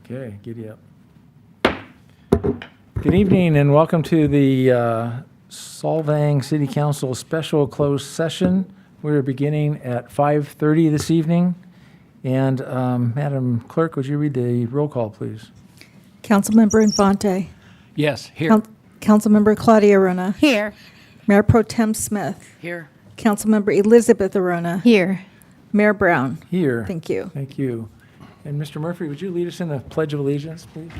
Okay, giddy up. Good evening and welcome to the Solvang City Council special closed session. We're beginning at 5:30 this evening. And Madam Clerk, would you read the roll call, please? Councilmember Infante. Yes, here. Councilmember Claudia Arona. Here. Mayor Pro Tem Smith. Here. Councilmember Elizabeth Arona. Here. Mayor Brown. Here. Thank you. Thank you. And Mr. Murphy, would you lead us in the Pledge of Allegiance, please?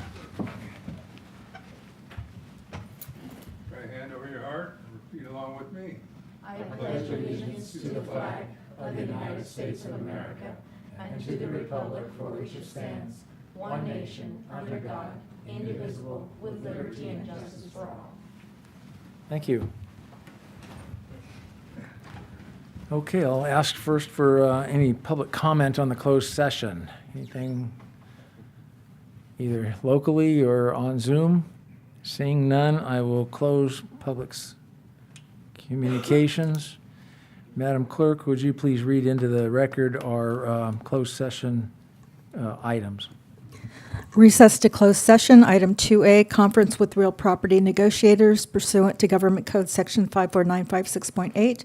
Right hand over your heart and repeat along with me. I pledge allegiance to the flag of the United States of America and to the republic for which it stands, one nation, under God, indivisible, with liberty and justice for all. Thank you. Okay, I'll ask first for any public comment on the closed session. Anything either locally or on Zoom? Seeing none, I will close public's communications. Madam Clerk, would you please read into the record our closed session items? Recess to closed session. Item 2A, conference with real property negotiators pursuant to Government Code Section 54956.8.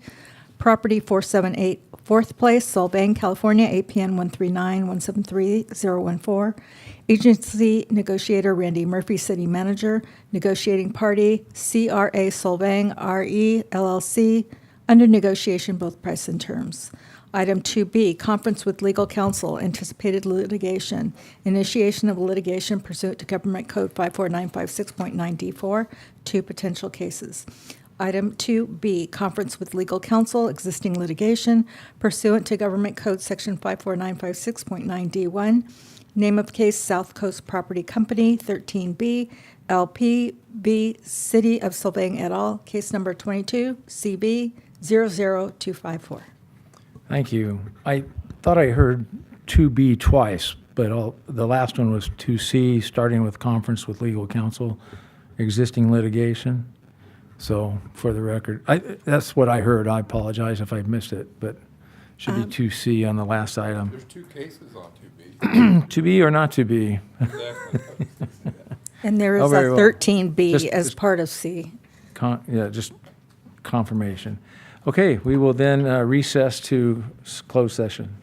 Property 478 4th Place, Solvang, California, APN 139-173-014. Agency negotiator Randy Murphy, city manager. Negotiating party CRA Solvang, RE, LLC. Under negotiation, both price and terms. Item 2B, conference with legal counsel, anticipated litigation. Initiation of litigation pursuant to Government Code 54956.9D4, 2 potential cases. Item 2B, conference with legal counsel, existing litigation pursuant to Government Code Section 54956.9D1. Name of case, South Coast Property Company, 13B, LPB, City of Solvang et al., case number 22, CB 00254. Thank you. I thought I heard 2B twice, but the last one was 2C, starting with conference with legal counsel, existing litigation. So for the record, that's what I heard. I apologize if I missed it, but should be 2C on the last item. There's 2 cases on 2B. 2B or not 2B? Exactly. And there Oh, is very a well. 13B Just- as just- part of C. Just confirmation. Okay, we will then recess to closed session.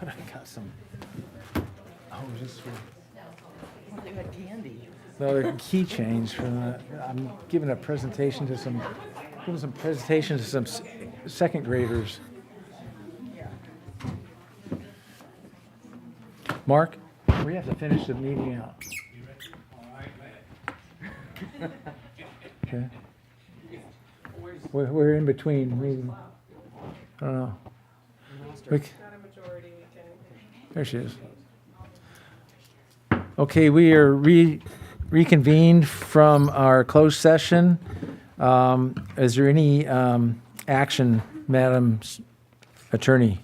I got some. Oh, just for. They had candy. No, they're keychains from the, I'm giving a presentation to some, second graders. Mark, we have to finish the meeting out. Okay. We're in between meeting. I don't know. There she is. Okay, we are reconvened from our closed session. Is there any action, Madam Attorney?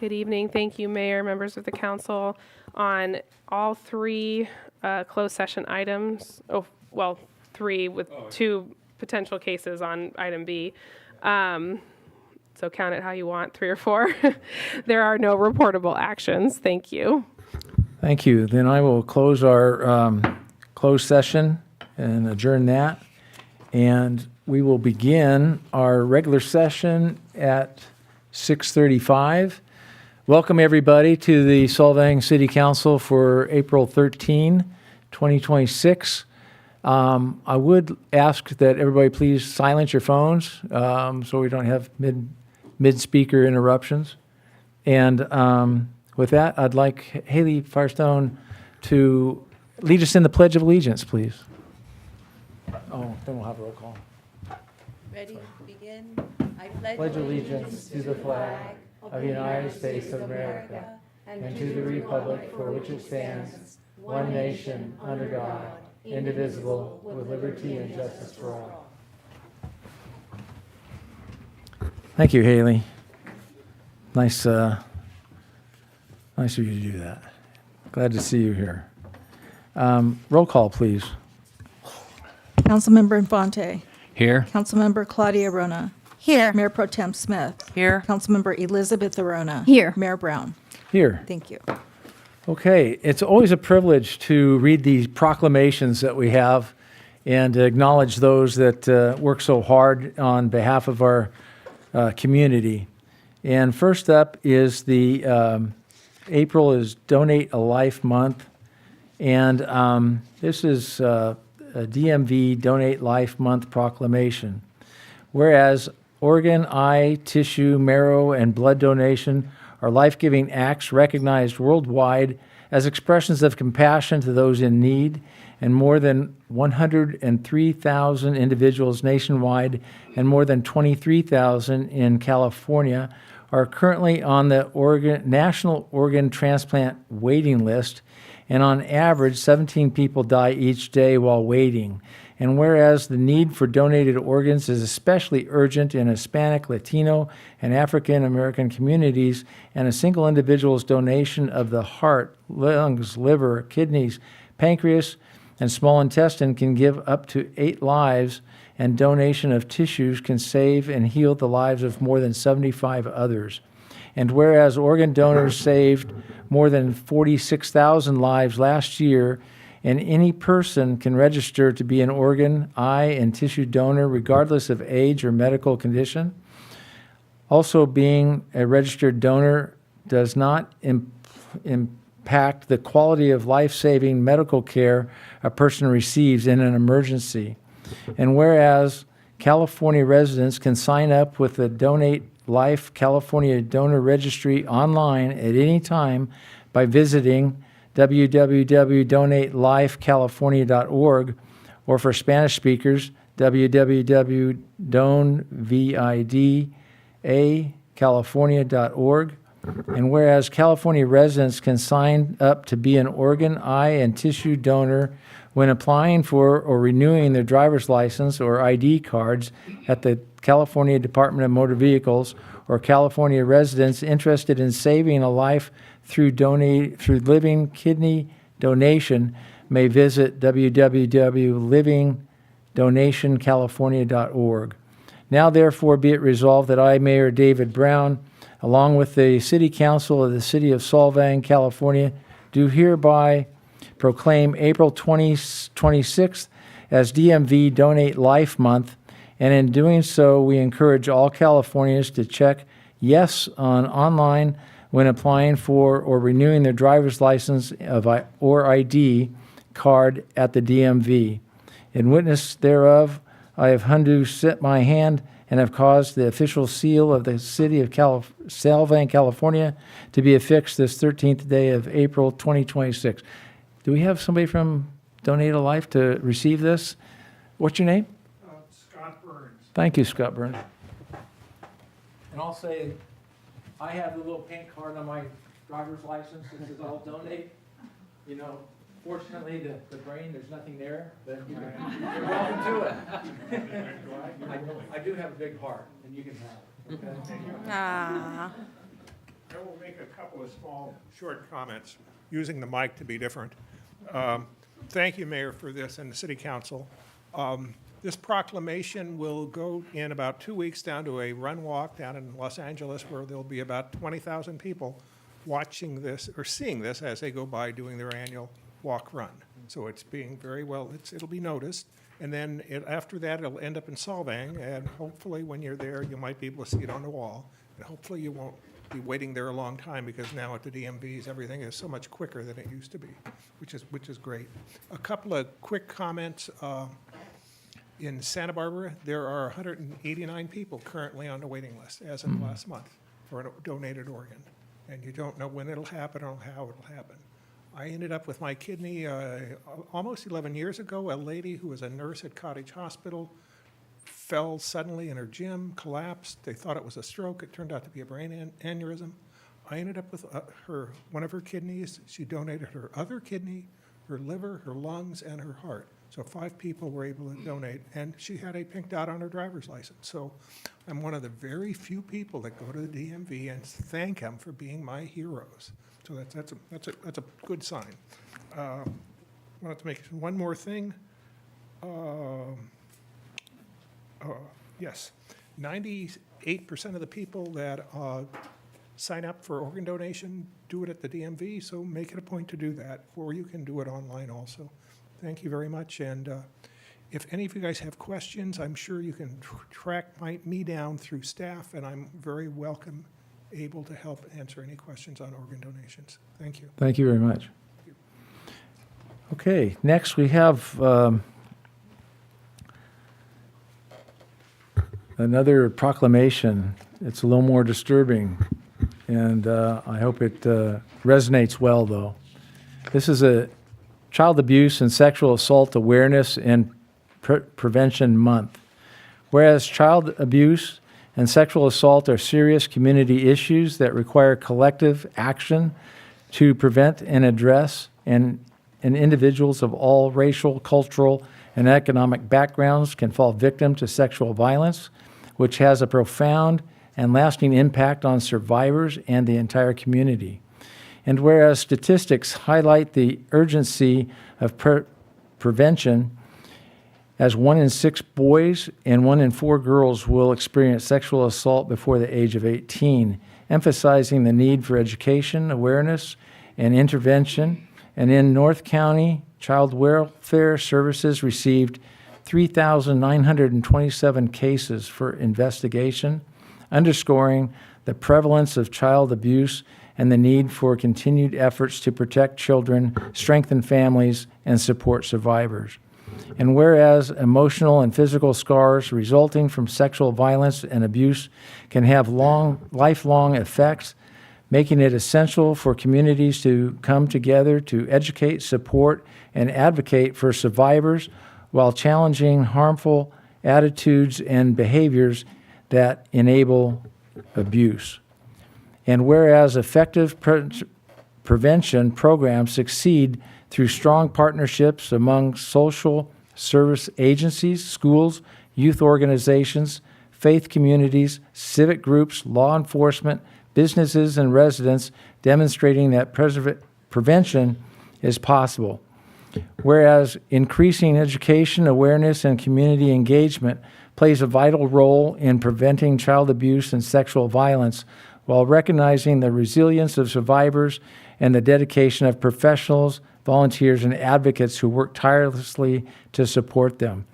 Good evening. Thank you, Mayor, members of the council. On all three closed session items, three with two potential cases on item B. So count it how you want, 3 or 4. There are no reportable actions. Thank you. Thank you. Then I will close our closed session and adjourn that. And we will begin our regular session at 6:35. Welcome, everybody, to the Solvang City Council for April 13, 2026. I would ask that everybody please silence your phones so we don't have mid-speaker interruptions. And with that, I'd like Haley Firestone to lead us in the Pledge of Allegiance, please. Oh, then we'll have a roll call. Ready, begin. I Pledge allegiance to the flag of the United States of America and to the republic for which it stands, one nation, under God, indivisible, with liberty and justice for all. Thank you, Haley. Nice of you to do that. Glad to see you here. Roll call, please. Councilmember Infante. Here. Councilmember Claudia Rona. Here. Mayor Pro Tem Smith. Here. Councilmember Elizabeth Arona. Here. Mayor Brown. Here. Thank you. Okay, it's always a privilege to read these proclamations that we have and to acknowledge those that work so hard on behalf of our community. And first up is the April is Donate a Life Month. And this is a DMV Donate Life Month proclamation. Whereas organ, eye, tissue, marrow, and blood donation are life-giving acts recognized worldwide as expressions of compassion to those in need, and more than 103,000 individuals nationwide and more than 23,000 in California are currently on the National Organ Transplant waiting list, and on average, 17 people die each day while waiting. And whereas the need for donated organs is especially urgent in Hispanic, Latino, and African American communities, and a single individual's donation of the heart, lungs, liver, kidneys, pancreas, and small intestine can give up to 8 lives, and donation of tissues can save and heal the lives of more than 75 others. And whereas organ donors saved more than 46,000 lives last year, and any person can register to be an organ, eye, and tissue donor regardless of age or medical condition. Also, being a registered donor does not impact the quality of life-saving medical care a person receives in an emergency. And whereas California residents can sign up with the Donate Life California Donor Registry online at any time by visiting www.donatelifecalifornia.org, or for Spanish speakers, www.donvidacalifornia.org. And whereas California residents can sign up to be an organ, eye, and tissue donor when applying for or renewing their driver's license or ID cards at the California Department of Motor Vehicles, or California residents interested in saving a life through living kidney donation may visit www.livingdonationcalifornia.org. Now, therefore, be it resolved that I, Mayor David Brown, along with the City Council of the City of Solvang, California, do hereby proclaim April 26th as DMV Donate Life Month, and in doing so, we encourage all Californians to check yes on online when applying for or renewing their driver's license or ID card at the DMV. In witness thereof, I have hundu set my hand and have caused the official seal of the city of Solvang, California, to be affixed this 13th day of April 2026. Do we have somebody from Donate a Life to receive this? What's your name? Scott Burns. Thank you, Scott Burns. And I'll say, I have the little pink card on my driver's license that says I'll donate. You know, fortunately, the brain, there's nothing there, but you're welcome to it. I do have a big heart, and you can have it. Okay? Ah. I will make a couple of small, short comments, using the mic to be different. Thank you, Mayor, for this, and the City Council. This proclamation will go in about 2 weeks down to a run walk down in Los Angeles, where there'll be about 20,000 people watching this or seeing this as they go by doing their annual walk run. So it's being very well, it'll be noticed. And then after that, it'll end up in Solvang, and hopefully when you're there, you might be able to see it on the wall. And hopefully you won't be waiting there a long time, because now at the DMVs, everything is so much quicker than it used to be, which is great. A couple of quick comments. In Santa Barbara, there are 189 people currently on the waiting list as of last month for a donated organ. And you don't know when it'll happen or how it'll happen. I ended up with my kidney almost 11 years ago. A lady who was a nurse at Cottage Hospital fell suddenly in her gym, collapsed. They thought it was a stroke. It turned out to be a brain aneurysm. I ended up with one of her kidneys. She donated her other kidney, her liver, her lungs, and her heart. So 5 people were able to donate, and she had a pink dot on her driver's license. So I'm one of the very few people that go to the DMV and thank them for being my heroes. So that's a good sign. Wanted to make one more thing. Yes, 98% of the people that sign up for organ donation do it at the DMV, so make it a point to do that, or you can do it online also. Thank you very much, and if any of you guys have questions, I'm sure you can track me down through staff, and I'm very able to help answer any questions on organ donations. Thank you. Thank you very much. Okay, next we have another proclamation. It's a little more disturbing, and I hope it resonates well, though. This is a Child Abuse and Sexual Assault Awareness and Prevention Month. Whereas child abuse and sexual assault are serious community issues that require collective action to prevent and address, and individuals of all racial, cultural, and economic backgrounds can fall victim to sexual violence, which has a profound and lasting impact on survivors and the entire community. And whereas statistics highlight the urgency of prevention, as 1 in 6 boys and 1 in 4 girls will experience sexual assault before the age of 18, emphasizing the need for education, awareness, and intervention. And in North County, Child Welfare Services received 3,927 cases for investigation, underscoring the prevalence of child abuse and the need for continued efforts to protect children, strengthen families, and support survivors. And whereas emotional and physical scars resulting from sexual violence and abuse can have lifelong effects, making it essential for communities to come together to educate, support, and advocate for survivors while challenging harmful attitudes and behaviors that enable abuse. And whereas effective prevention programs succeed through strong partnerships among social service agencies, schools, youth organizations, faith communities, civic groups, law enforcement, businesses, and residents, demonstrating that prevention is possible. Whereas increasing education, awareness, and community engagement plays a vital role in preventing child abuse and sexual violence, while recognizing the resilience of survivors and the dedication of professionals, volunteers, and advocates who work tirelessly to support them.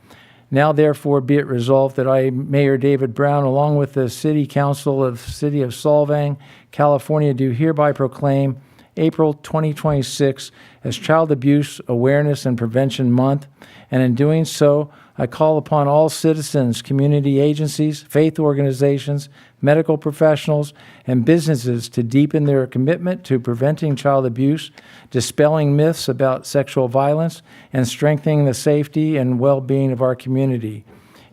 Now therefore be it resolved that I, Mayor David Brown, along with the City Council of City of Solvang, California, do hereby proclaim April 2026 as Child Abuse Awareness and Prevention Month, and in doing so, I call upon all citizens, community agencies, faith organizations, medical professionals, and businesses to deepen their commitment to preventing child abuse, dispelling myths about sexual violence, and strengthening the safety and well-being of our community.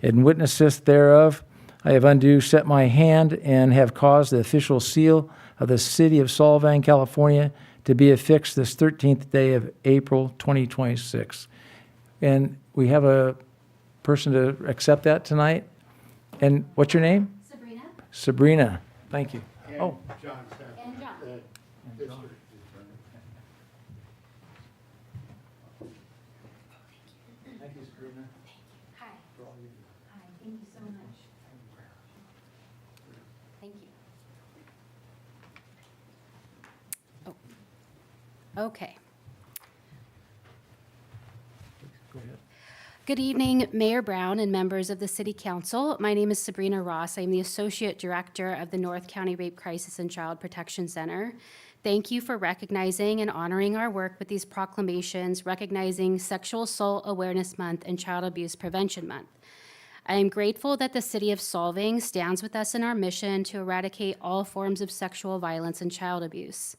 In witnesses thereof, I have undue set my hand and have caused the official seal of the City of Solvang, California, to be affixed this 13th day of April 2026. And we have a person to accept that tonight. And what's your name? Sabrina Sabrina. Thank you. Oh, and John. thank you, Sabrina. Hi. Hi, thank you so much. Thank you. Oh. Okay. Go ahead. Good evening, Mayor Brown and members of the City Council. My name is Sabrina Ross. I'm the Associate Director of the North County Rape Crisis and Child Protection Center. Thank you for recognizing and honoring our work with these proclamations, recognizing Sexual Assault Awareness Month and Child Abuse Prevention Month. I am grateful that the City of Solvang stands with us in our mission to eradicate all forms of sexual violence and child abuse.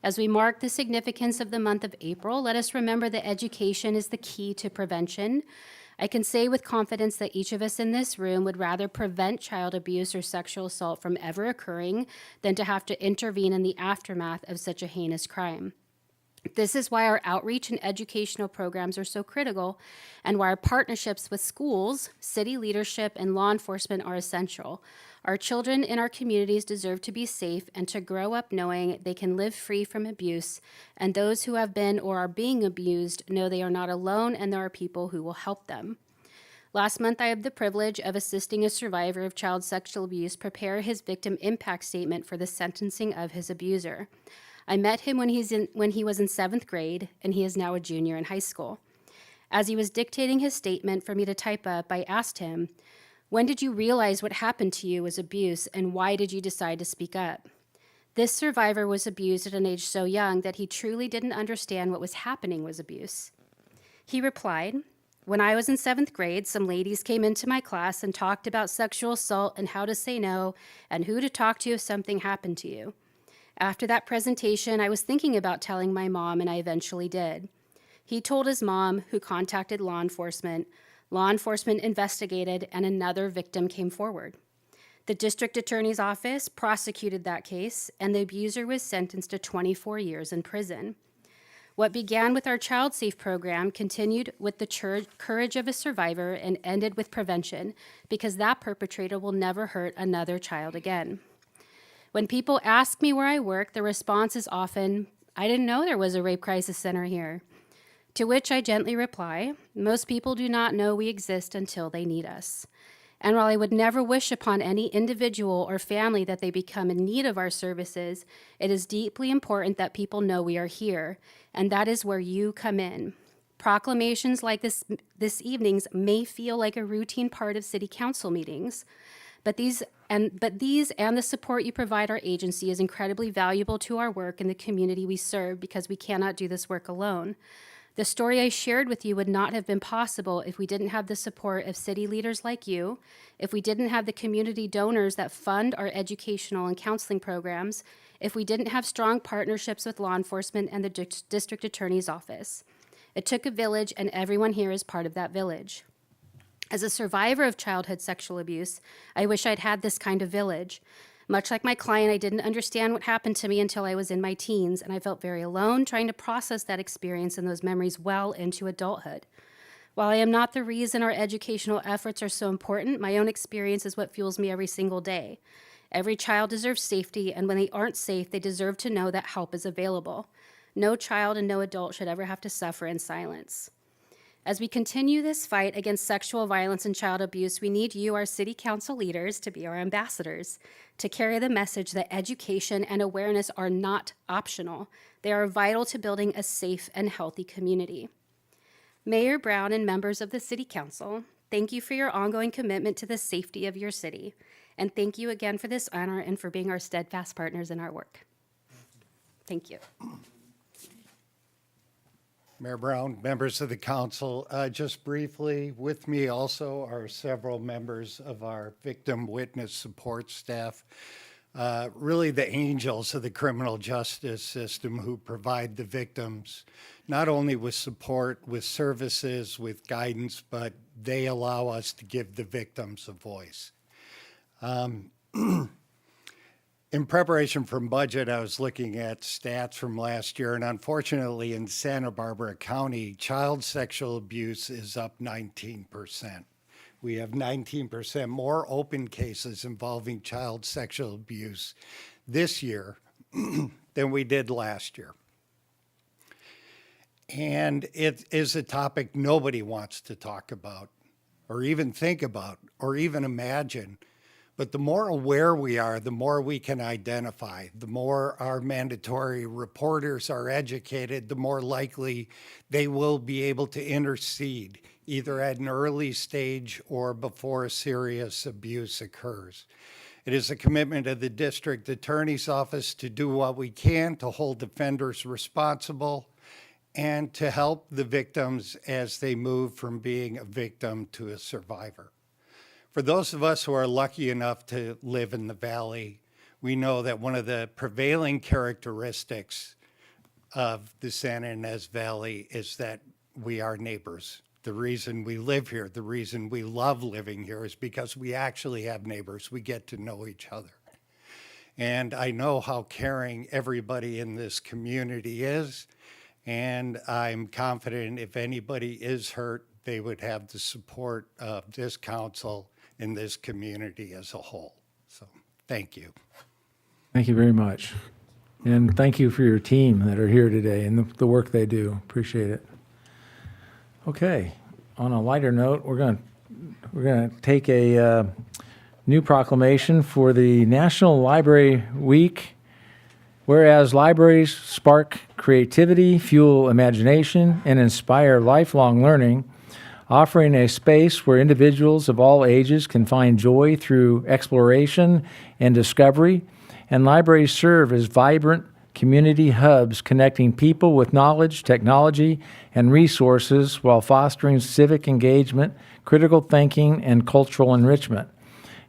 As we mark the significance of the month of April, let us remember that education is the key to prevention. I can say with confidence that each of us in this room would rather prevent child abuse or sexual assault from ever occurring than to have to intervene in the aftermath of such a heinous crime. This is why our outreach and educational programs are so critical, and why our partnerships with schools, city leadership, and law enforcement are essential. Our children in our communities deserve to be safe and to grow up knowing they can live free from abuse, and those who have been or are being abused know they are not alone and there are people who will help them. Last month, I had the privilege of assisting a survivor of child sexual abuse prepare his victim impact statement for the sentencing of his abuser. I met him when he was in 7th grade, and he is now a junior in high school. As he was dictating his statement for me to type up, I asked him, "When did you realize what happened to you was abuse, and why did you decide to speak up?" This survivor was abused at an age so young that he truly didn't understand what was happening was abuse. He replied, "When I was in 7th grade, some ladies came into my class and talked about sexual assault and how to say no and who to talk to if something happened to you. After that presentation, I was thinking about telling my mom, and I eventually did." He told his mom, who contacted law enforcement. Law enforcement investigated, and another victim came forward. The district attorney's office prosecuted that case, and the abuser was sentenced to 24 years in prison. What began with our Child Safe program continued with the courage of a survivor and ended with prevention, because that perpetrator will never hurt another child again. When people ask me where I work, the response is often, "I didn't know there was a rape crisis center here." To which I gently reply, most people do not know we exist until they need us. And while I would never wish upon any individual or family that they become in need of our services, it is deeply important that people know we are here, and that is where you come in. Proclamations like this evening's may feel like a routine part of city council meetings, but these and the support you provide our agency is incredibly valuable to our work and the community we serve, because we cannot do this work alone. The story I shared with you would not have been possible if we didn't have the support of city leaders like you, if we didn't have the community donors that fund our educational and counseling programs, if we didn't have strong partnerships with law enforcement and the district attorney's office. It took a village, and everyone here is part of that village. As a survivor of childhood sexual abuse, I wish I'd had this kind of village. Much like my client, I didn't understand what happened to me until I was in my teens, and I felt very alone trying to process that experience and those memories well into adulthood. While I am not the reason our educational efforts are so important, my own experience is what fuels me every single day. Every child deserves safety, and when they aren't safe, they deserve to know that help is available. No child and no adult should ever have to suffer in silence. As we continue this fight against sexual violence and child abuse, we need you, our city council leaders, to be our ambassadors, to carry the message that education and awareness are not optional. They are vital to building a safe and healthy community. Mayor Brown and members of the City Council, Thank you for your ongoing commitment to the safety of your city. And thank you again for this honor and for being our steadfast partners in our work. Thank you. Mayor Brown, members of the council, just briefly, with me also are several members of our victim witness support staff, really the angels of the criminal justice system who provide the victims not only with support, with services, with guidance, but they allow us to give the victims a voice. In preparation for budget, I was looking at stats from last year, and unfortunately in Santa Barbara County, child sexual abuse is up 19%. We have 19% more open cases involving child sexual abuse this year than we did last year. And it is a topic nobody wants to talk about, or even think about, or even imagine. But the more aware we are, the more we can identify. The more our mandatory reporters are educated, the more likely they will be able to intercede, either at an early stage or before serious abuse occurs. It is a commitment of the district attorney's office to do what we can to hold offenders responsible and to help the victims as they move from being a victim to a survivor. For those of us who are lucky enough to live in the Valley, we know that one of the prevailing characteristics of the Santa Ynez Valley is that we are neighbors. The reason we live here, the reason we love living here is because we actually have neighbors. We get to know each other. And I know how caring everybody in this community is, and I'm confident if anybody is hurt, they would have the support of this council and this community as a whole. So, thank you. Thank you very much. And thank you for your team that are here today and the work they do. Appreciate it. Okay, on a lighter note, we're going to take a new proclamation for the National Library Week. Whereas libraries spark creativity, fuel imagination, and inspire lifelong learning, offering a space where individuals of all ages can find joy through exploration and discovery, and libraries serve as vibrant community hubs connecting people with knowledge, technology, and resources while fostering civic engagement, critical thinking, and cultural enrichment.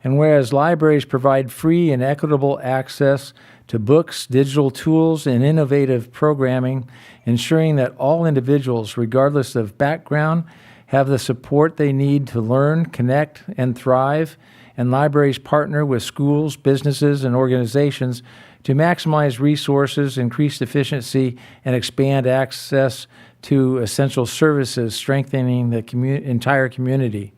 And whereas libraries provide free and equitable access to books, digital tools, and innovative programming, ensuring that all individuals, regardless of background, have the support they need to learn, connect, and thrive, and libraries partner with schools, businesses, and organizations to maximize resources, increase efficiency, and expand access to essential services, strengthening the entire community.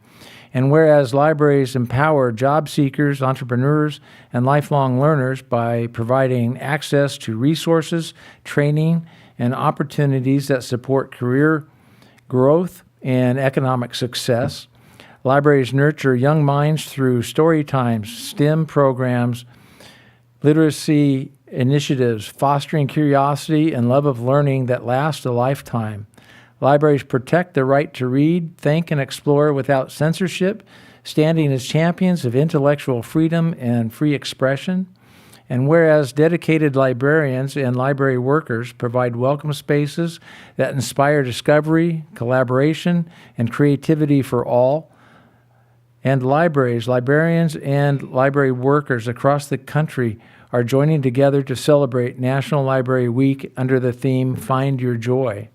And whereas libraries empower job seekers, entrepreneurs, and lifelong learners by providing access to resources, training, and opportunities that support career growth and economic success. Libraries nurture young minds through story times, STEM programs, literacy initiatives, fostering curiosity and love of learning that last a lifetime. Libraries protect the right to read, think, and explore without censorship, standing as champions of intellectual freedom and free expression. And whereas dedicated librarians and library workers provide welcome spaces that inspire discovery, collaboration, and creativity for all, and librarians, and library workers across the country are joining together to celebrate National Library Week under the theme, Find Your Joy.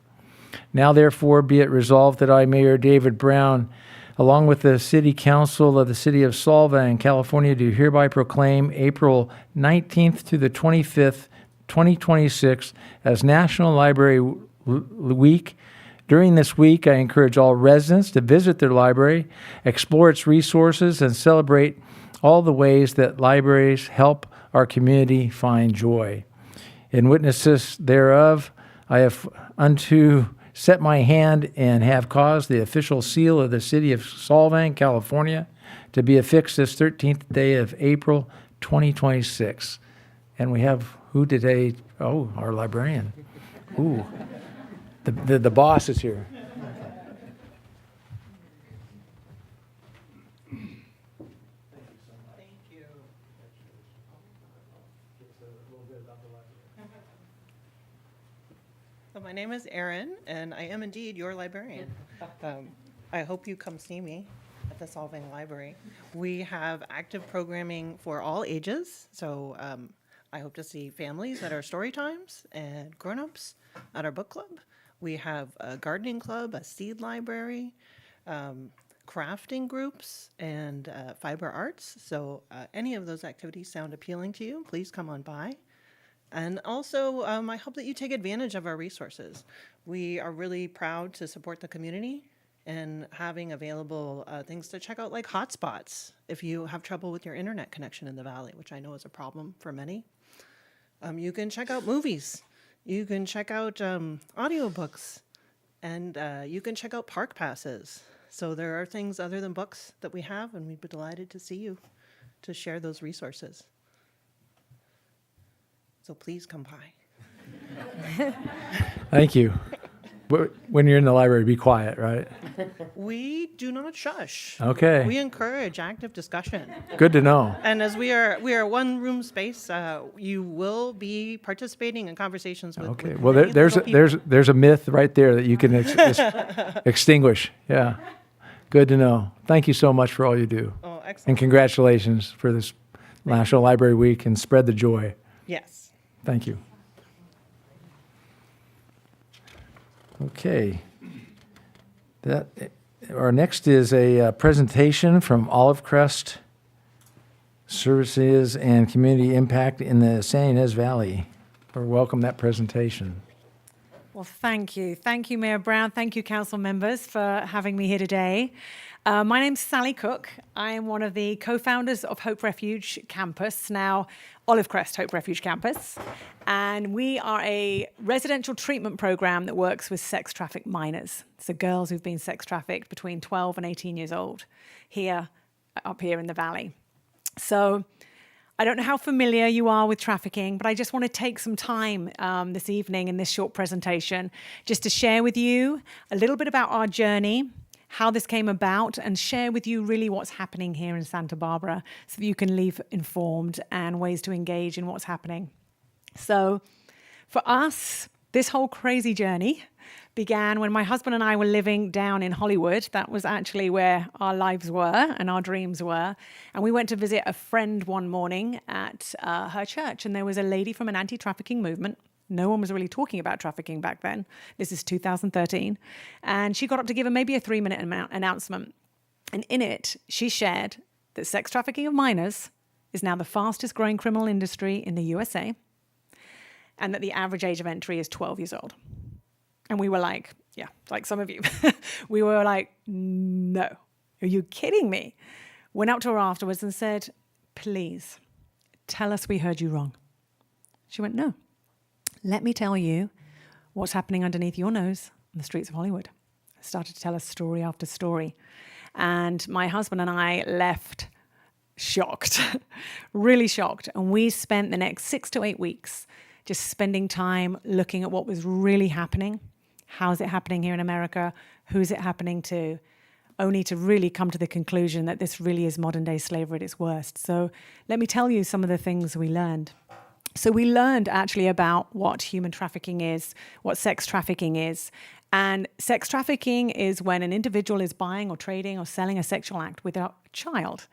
Now, therefore, be it resolved that I, Mayor David Brown, along with the City Council of the City of Solvang, California, do hereby proclaim April 19th to the 25th, 2026 as National Library Week. During this week, I encourage all residents to visit their library, explore its resources, and celebrate all the ways that libraries help our community find joy. In witnesses thereof, I have unto set my hand and have caused the official seal of the City of Solvang, California, to be affixed this 13th day of April, 2026. And we have who today? Oh, our librarian. Ooh, the boss is here. So my name is Erin, and I am indeed your librarian. I hope you come see me at the Solvang Library. We have active programming for all ages, so I hope to see families at our story times and grown-ups at our book club. We have a gardening club, a seed library, crafting groups, and fiber arts. So any of those activities sound appealing to you, please come on by. And also, I hope that you take advantage of our resources. We are really proud to support the community and having available things to check out, like hotspots, if you have trouble with your internet connection in the Valley, which I know is a problem for many. You can check out movies. You can check out audiobooks. And you can check out park passes. So there are things other than books that we have, and we'd be delighted to see you to share those resources. So please come by. Thank you. But when you're in the library, be quiet, right? We do not shush. Okay. We encourage active discussion. Good to know. And as we are one room space, you will be participating in conversations with Okay. with Well, many little people. there's a myth right there that you can extinguish. Yeah. Good to know. Thank you so much for all you do. Oh, And excellent. congratulations for this National Library Week, and spread the joy. Yes. Thank you. Okay. Our next is a presentation from Olive Crest Services and Community Impact in the San Ynez Valley. We welcome that presentation. Well, thank you. Thank you, Mayor Brown. Thank you, council members, for having me here today. My name's Sally Cook. I am one of the co-founders of Hope Refuge Campus, now Olive Crest Hope Refuge Campus. And we are a residential treatment program that works with sex trafficked minors. So girls who've been sex trafficked between 12 and 18 years old up here in the valley. So I don't know how familiar you are with trafficking, but I just want to take some time this evening in this short presentation just to share with you a little bit about our journey, how this came about, and share with you really what's happening here in Santa Barbara so that you can leave informed and ways to engage in what's happening. So for us, this whole crazy journey began when my husband and I were living down in Hollywood. That was actually where our lives were and our dreams were. And we went to visit a friend one morning at her church, and there was a lady from an anti-trafficking movement. No one was really talking about trafficking back then. This is 2013. And she got up to give maybe a 3-minute announcement. And in it, she shared that sex trafficking of minors is now the fastest growing criminal industry in the USA, and that the average age of entry is 12 years old. And we were like, yeah, like some of you, we were like, no, are you kidding me? Went up to her afterwards and said, please, tell us we heard you wrong. She went, no, let me tell you what's happening underneath your nose on the streets of Hollywood. Started to tell us story after story. And my husband and I left shocked, really shocked. And we spent the next 6 to 8 weeks just spending time looking at what was really happening. How's it happening here in America? Who's it happening to? Only to really come to the conclusion that this really is modern day slavery at its worst. So let me tell you some of the things we learned. So we learned actually about what human trafficking is, what sex trafficking is. And sex trafficking is when an individual is buying or trading or selling a sexual act with a child.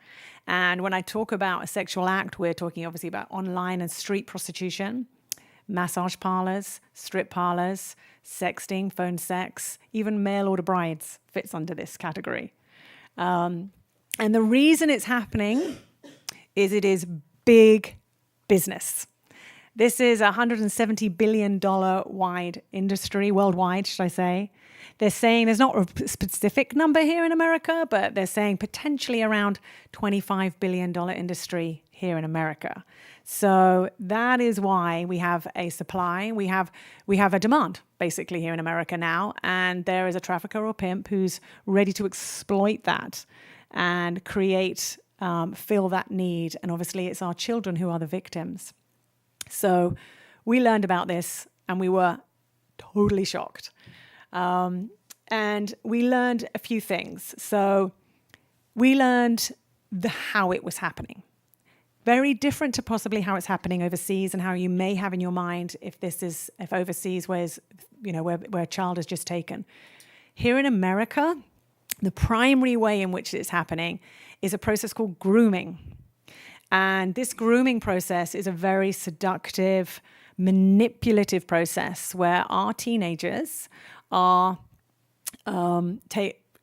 And when I talk about a sexual act, we're talking obviously about online and street prostitution, massage parlors, strip parlors, sexting, phone sex, even mail order brides fits under this category. And the reason it's happening is it is big business. This is a $170 billion wide industry, worldwide, should I say. They're saying there's not a specific number here in America, but they're saying potentially around $25 billion industry here in America. So that is why we have a supply. We have a demand, basically, here in America now. And there is a trafficker or pimp who's ready to exploit that and create, fill that need. And obviously, it's our children who are the victims. So we learned about this and we were totally shocked. And we learned a few things. So we learned how it was happening. very different to possibly how it's happening overseas and how you may have in your mind if overseas where a child is just taken. Here in America, the primary way in which it's happening is a process called grooming. And this grooming process is a very seductive, manipulative process where our teenagers are,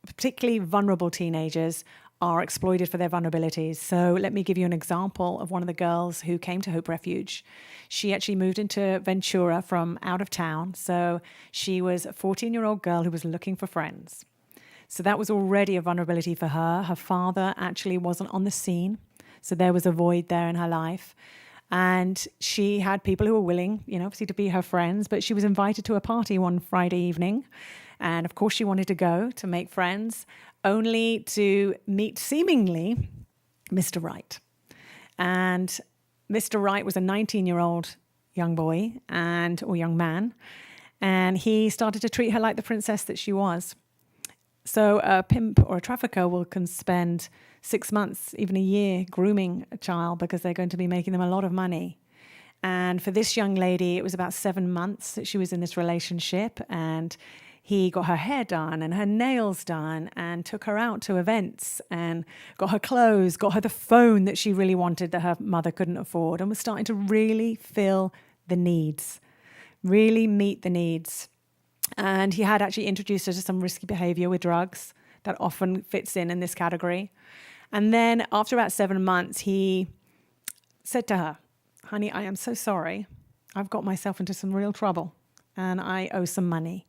particularly vulnerable teenagers, are exploited for their vulnerabilities. So let me give you an example of one of the girls who came to Hope Refuge. She actually moved into Ventura from out of town. So she was a 14-year-old girl who was looking for friends. So that was already a vulnerability for her. Her father actually wasn't on the scene. So there was a void there in her life. And she had people who were willing, obviously to be her friends, but she was invited to a party one Friday evening. And of course she wanted to go to make friends, only to meet seemingly Mr. Wright. And Mr. Wright was a 19-year-old young boy or young man. And he started to treat her like the princess that she was. So a pimp or a trafficker can spend 6 months, even a year, grooming a child because they're going to be making them a lot of money. And for this young lady, it was about 7 months that she was in this relationship, and he got her hair done and her nails done and took her out to events and got her clothes, got her the phone that she really wanted that her mother couldn't afford, and was starting to really fill the needs, really meet the needs. And he had actually introduced her to some risky behavior with drugs that often fits in this category. And then after about 7 months, he said to her, "Honey, I am so sorry. I've got myself into some real trouble and I owe some money.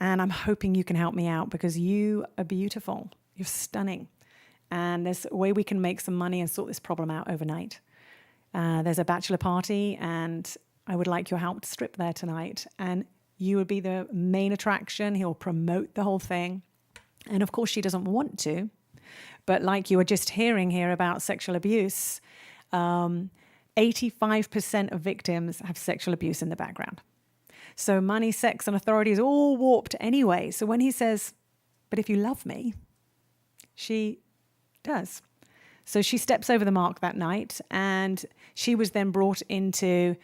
And I'm hoping you can help me out because you are beautiful. You're stunning. And there's a way we can make some money and sort this problem out overnight. There's a bachelor party and I would like your help to strip there tonight. And you would be the main attraction. He'll promote the whole thing." And of course, she doesn't want to. But like you were just hearing here about sexual abuse, 85% of victims have sexual abuse in the background. So money, sex, and authority is all warped anyway. So when he says, "But if you love me," she does. So she steps over the mark that night, and she was then brought into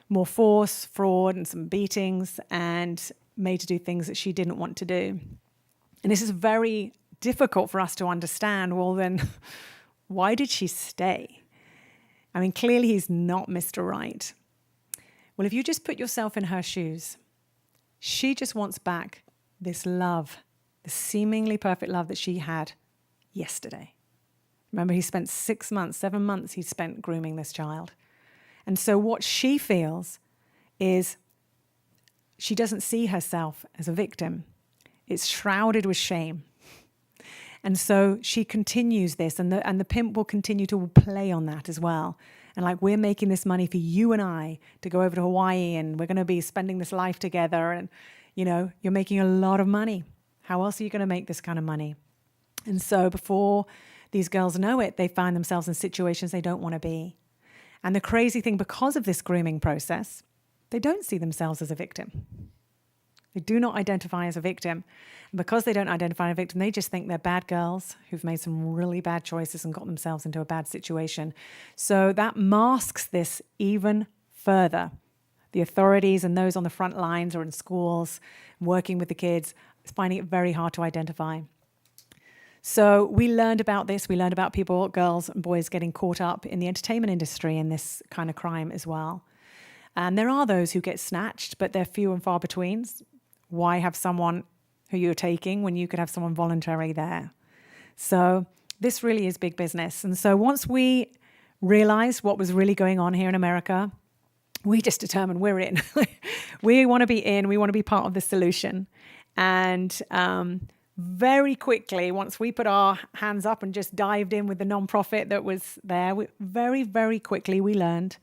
more force, fraud, and some beatings, and made to do things that she didn't want to do. And this is very difficult for us to understand. Well, then, why did she stay? I mean, clearly he's not Mr. Right. Well, if you just put yourself in her shoes, she just wants back this love, the seemingly perfect love that she had yesterday. Remember, he spent 6 months, 7 months he spent grooming this child. And so what she feels is she doesn't see herself as a victim. It's shrouded with shame. And so she continues this, and the pimp will continue to play on that as well. And like, we're making this money for you and I to go over to Hawaii, and we're going to be spending this life together. And, you're making a lot of money. How else are you going to make this kind of money? And so before these girls know it, they find themselves in situations they don't want to be. And the crazy thing, because of this grooming process, they don't see themselves as a victim. They do not identify as a victim. And because they don't identify as a victim, they just think they're bad girls who've made some really bad choices and got themselves into a bad situation. So that masks this even further. The authorities and those on the front lines or in schools working with the kids is finding it very hard to identify. So we learned about this. We learned about people, girls and boys, getting caught up in the entertainment industry in this kind of crime as well. And there are those who get snatched, but they're few and far between. Why have someone who you're taking when you could have someone voluntary there? So this really is big business. And so once we realized what was really going on here in America, we just determined we're in. We want to be in. We want to be part of the solution. And very quickly, once we put our hands up and just dived in with the nonprofit that was there, very, very quickly we learned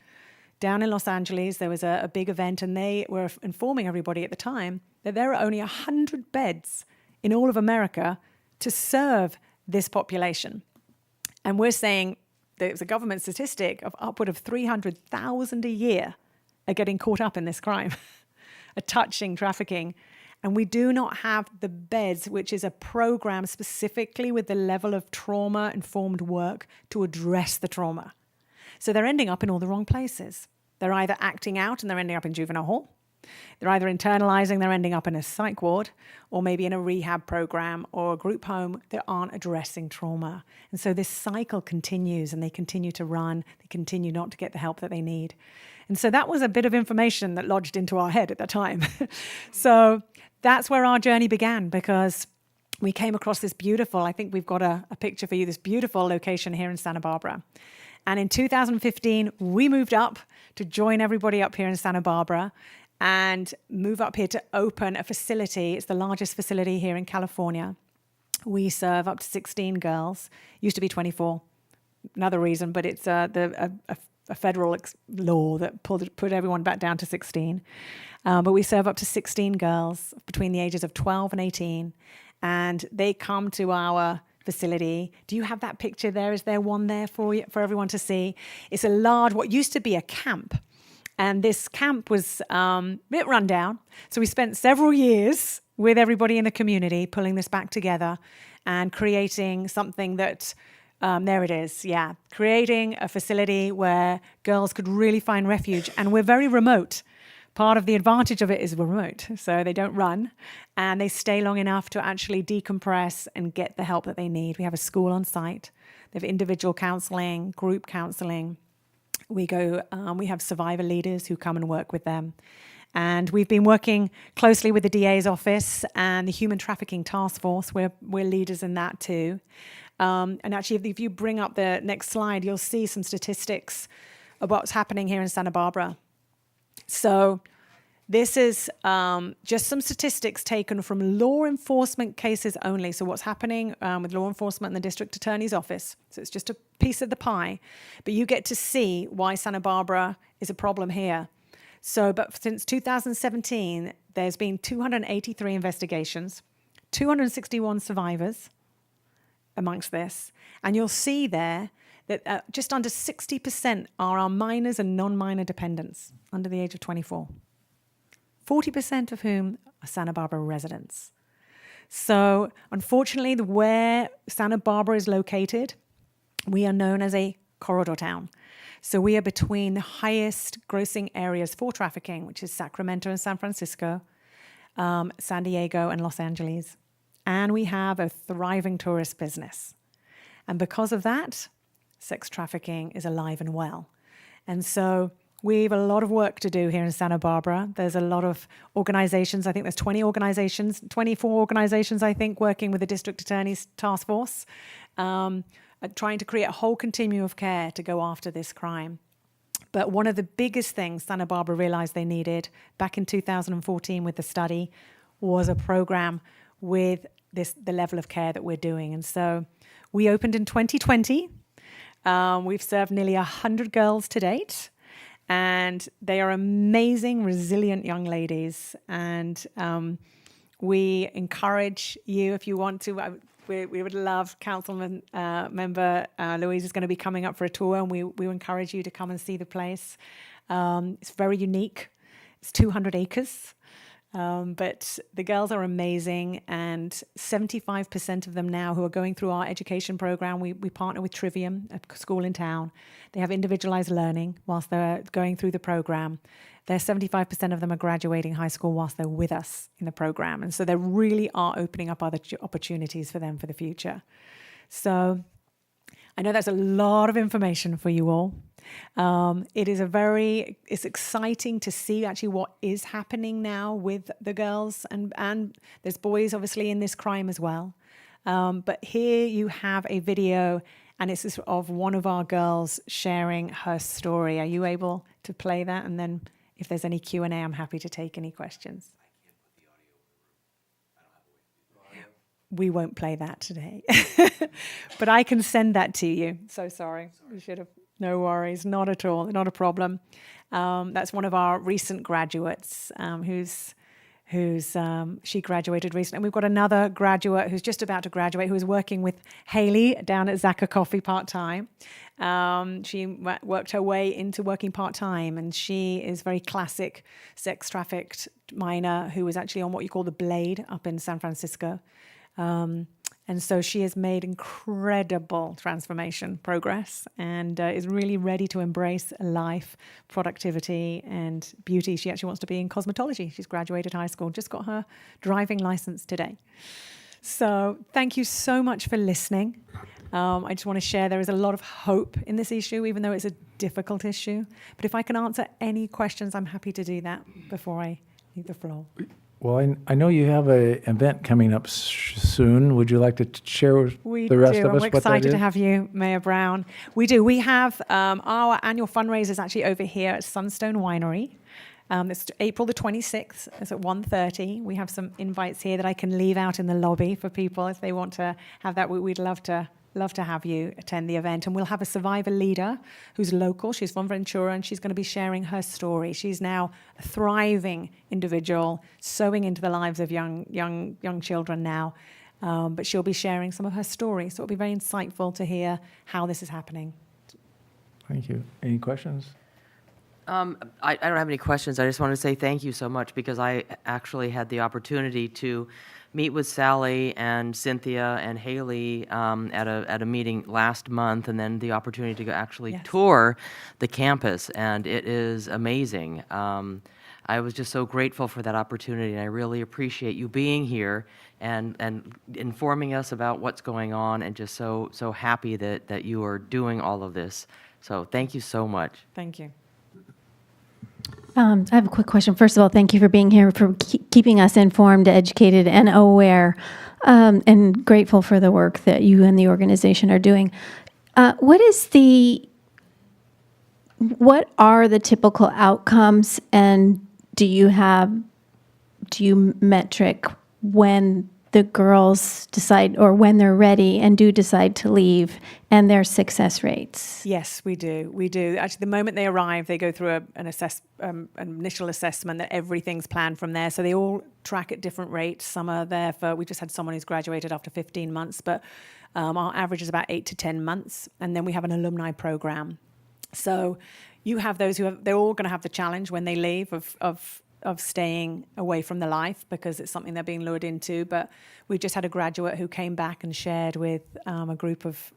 down in Los Angeles, there was a big event, and they were informing everybody at the time that there are only 100 beds in all of America to serve this population. And we're saying there's a government statistic of upward of 300,000 a year are getting caught up in this crime, are touching trafficking. And we do not have the beds, which is a program specifically with the level of trauma-informed work to address the trauma. So they're ending up in all the wrong places. They're either acting out and they're ending up in juvenile hall. They're either internalizing, they're ending up in a psych ward, or maybe in a rehab program or a group home that aren't addressing trauma. And so this cycle continues, and they continue to run. They continue not to get the help that they need. And so that was a bit of information that lodged into our head at that time. So that's where our journey began, because we came across this beautiful, I think we've got a picture for you, this beautiful location here in Santa Barbara. And in 2015, we moved up to join everybody up here in Santa Barbara and move up here to open a facility. It's the largest facility here in California. We serve up to 16 girls. Used to be 24. Another reason, but it's a federal law that put everyone back down to 16. But we serve up to 16 girls between the ages of 12 and 18. And they come to our facility. Do you have that picture there? Is there one there for everyone to see? It's a large, what used to be a camp. And this camp was a bit run down. So we spent several years with everybody in the community pulling this back together and creating something that, there it is, yeah. Creating a facility where girls could really find refuge. And we're very remote. Part of the advantage of it is we're remote. So they don't run and they stay long enough to actually decompress and get the help that they need. We have a school on site. They have individual counseling, group counseling. We have survivor leaders who come and work with them. And we've been working closely with the DA's office and the Human Trafficking Task Force. We're leaders in that too. And actually, if you bring up the next slide, you'll see some statistics of what's happening here in Santa Barbara. So this is just some statistics taken from law enforcement cases only. So what's happening with law enforcement and the district attorney's office. So it's just a piece of the pie. But you get to see why Santa Barbara is a problem here. So, but since 2017, there's been 283 investigations, 261 survivors amongst this. And you'll see there that just under 60% are our minors and non-minor dependents under the age of 24. 40% of whom are Santa Barbara residents. So unfortunately, where Santa Barbara is located, we are known as a corridor town. So we are between the highest grossing areas for trafficking, which is Sacramento and San Francisco, San Diego and Los Angeles. And we have a thriving tourist business. And because of that, sex trafficking is alive and well. And so we have a lot of work to do here in Santa Barbara. There's a lot of organizations. I think there's 24 organizations, I think, working with the District Attorney's Task Force, trying to create a whole continuum of care to go after this crime. But one of the biggest things Santa Barbara realized they needed back in 2014 with the study was a program with the level of care that we're doing. And so we opened in 2020. We've served nearly 100 girls to date, and they are amazing, resilient young ladies. And we encourage you, if you want to, we would love Councilman member Louise is going to be coming up for a tour, and we encourage you to come and see the place. It's very unique. It's 200 acres. But the girls are amazing, and 75% of them now who are going through our education program, we partner with Trivium, a school in town. They have individualized learning whilst they're going through the program. 75% of them are graduating high school whilst they're with us in the program. And so they really are opening up other opportunities for them for the future. So I know that's a lot of information for you all. It's exciting to see actually what is happening now with the girls, and there's boys obviously in this crime as well. But here you have a video, and it's of one of our girls sharing her story. Are you able to play that? And then if there's any Q&A, I'm happy to take any questions. We won't play that today, but I can send that to you. So sorry. We should have. No worries, not at all, not a problem. That's one of our recent graduates she graduated recently. And we've got another graduate who's just about to graduate who is working with Haley down at Zaka Coffee part-time. She worked her way into working part-time, and she is very classic sex trafficked minor who was actually on what you call the Blade up in San Francisco. And so she has made incredible transformation progress and is really ready to embrace life, productivity, and beauty. She actually wants to be in cosmetology. She's graduated high school, just got her driving license today. So thank you so much for listening. I just want to share there is a lot of hope in this issue, even though it's a difficult issue. But if I can answer any questions, I'm happy to do that before I leave the floor. Well, I know you have an event coming up soon. Would you like to share with the rest of us I'm what that excited is? to have you, Mayor Brown. We do. We have our annual fundraiser is actually over here at Sunstone Winery. It's April the 26th. It's at 1:30. We have some invites here that I can leave out in the lobby for people if they want to have that. We'd love to have you attend the event. And we'll have a survivor leader who's local. She's from Ventura, and she's going to be sharing her story. She's now a thriving individual, sewing into the lives of young children now. But she'll be sharing some of her story. So it'll be very insightful to hear how this is happening. Thank you. Any questions? I don't have any questions. I just want to say thank you so much because I actually had the opportunity to meet with Sally and Cynthia and Haley at a meeting last month, and then the opportunity to go actually tour the campus, and it is amazing. I was just so grateful for that opportunity, and I really appreciate you being here and informing us about what's going on, and just so happy that you are doing all of this. So thank you so much. Thank you. I have a quick question. First of all, thank you for being here, for keeping us informed, educated, and aware, and grateful for the work that you and the organization are doing. What are the typical outcomes, and do you metric when the girls decide, or when they're ready and do decide to leave, and their success rates? Yes, we do. We do. Actually, the moment they arrive, they go through an initial assessment that everything's planned from there. So they all track at different rates. Some are there for, we just had someone who's graduated after 15 months, but our average is about 8 to 10 months. And then we have an alumni program. So you have those they're all going to have the challenge when they leave of staying away from the life because it's something they're being lured into. But we just had a graduate who came back and shared with a group of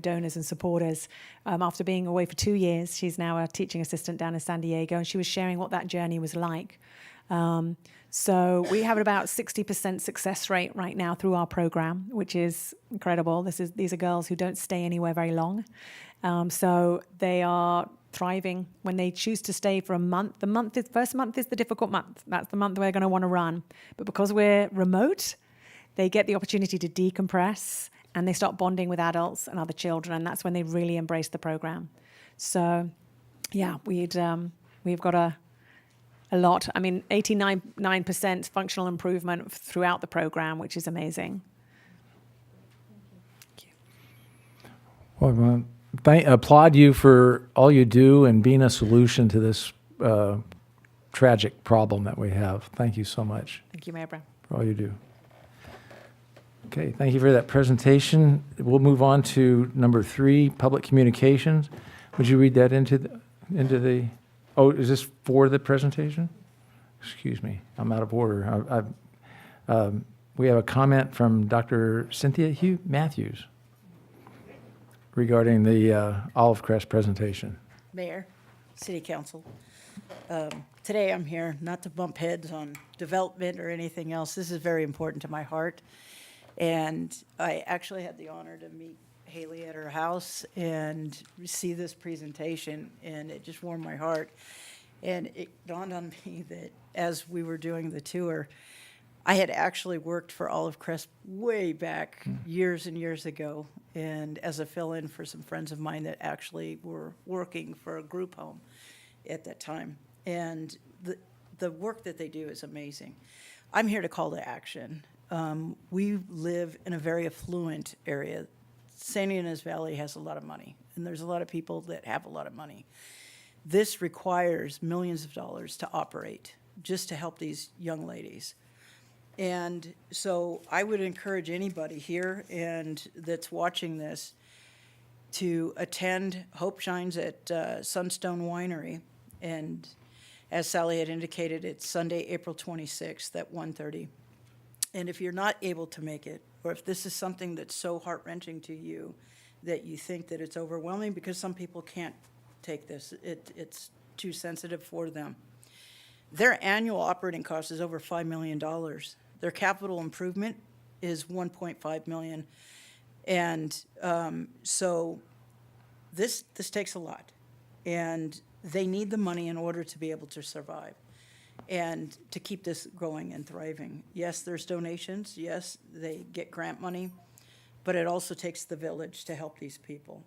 donors and supporters after being away for 2 years. She's now a teaching assistant down in San Diego, and she was sharing what that journey was like. So we have about 60% success rate right now through our program, which is incredible. These are girls who don't stay anywhere very long. So they are thriving when they choose to stay for a month. First month is the difficult month. That's the month we're going to want to run. But because we're remote, they get the opportunity to decompress, and they start bonding with adults and other children, and that's when they really embrace the program. So, yeah, we've got a lot. I mean, 89% functional improvement throughout the program, which is amazing. Thank you. Well, applaud you for all you do and being a solution to this tragic problem that we have. Thank you so much Thank you, Mayor Brown. for all you do. Okay, thank you for that presentation. We'll move on to number 3, public communications. Would you read that into the? Oh, is this for the presentation? Excuse me, I'm out of order. We have a comment from Dr. Cynthia Matthews regarding the Olive Crest presentation. Mayor, City Council. Today I'm here not to bump heads on development or anything else. This is very important to my heart. And I actually had the honor to meet Haley at her house and see this presentation, and it just warmed my heart. And it dawned on me that as we were doing the tour, I had actually worked for Olive Crest way back years and years ago, and as a fill-in for some friends of mine that actually were working for a group home at that time. And the work that they do is amazing. I'm here to call to action. We live in a very affluent area. Santa Ynez Valley has a lot of money, and there's a lot of people that have a lot of money. This requires millions of dollars to operate just to help these young ladies. And so I would encourage anybody here and that's watching this to attend Hope Shines at Sunstone Winery. And as Sally had indicated, it's Sunday, April 26th at 1:30. And if you're not able to make it, or if this is something that's so heart-wrenching to you that you think that it's overwhelming, because some people can't take this, it's too sensitive for them. Their annual operating cost is over $5 million. Their capital improvement is $1.5 million. And so this takes a lot. And they need the money in order to be able to survive and to keep this growing and thriving. Yes, there's donations. Yes, they get grant money. But it also takes the village to help these people.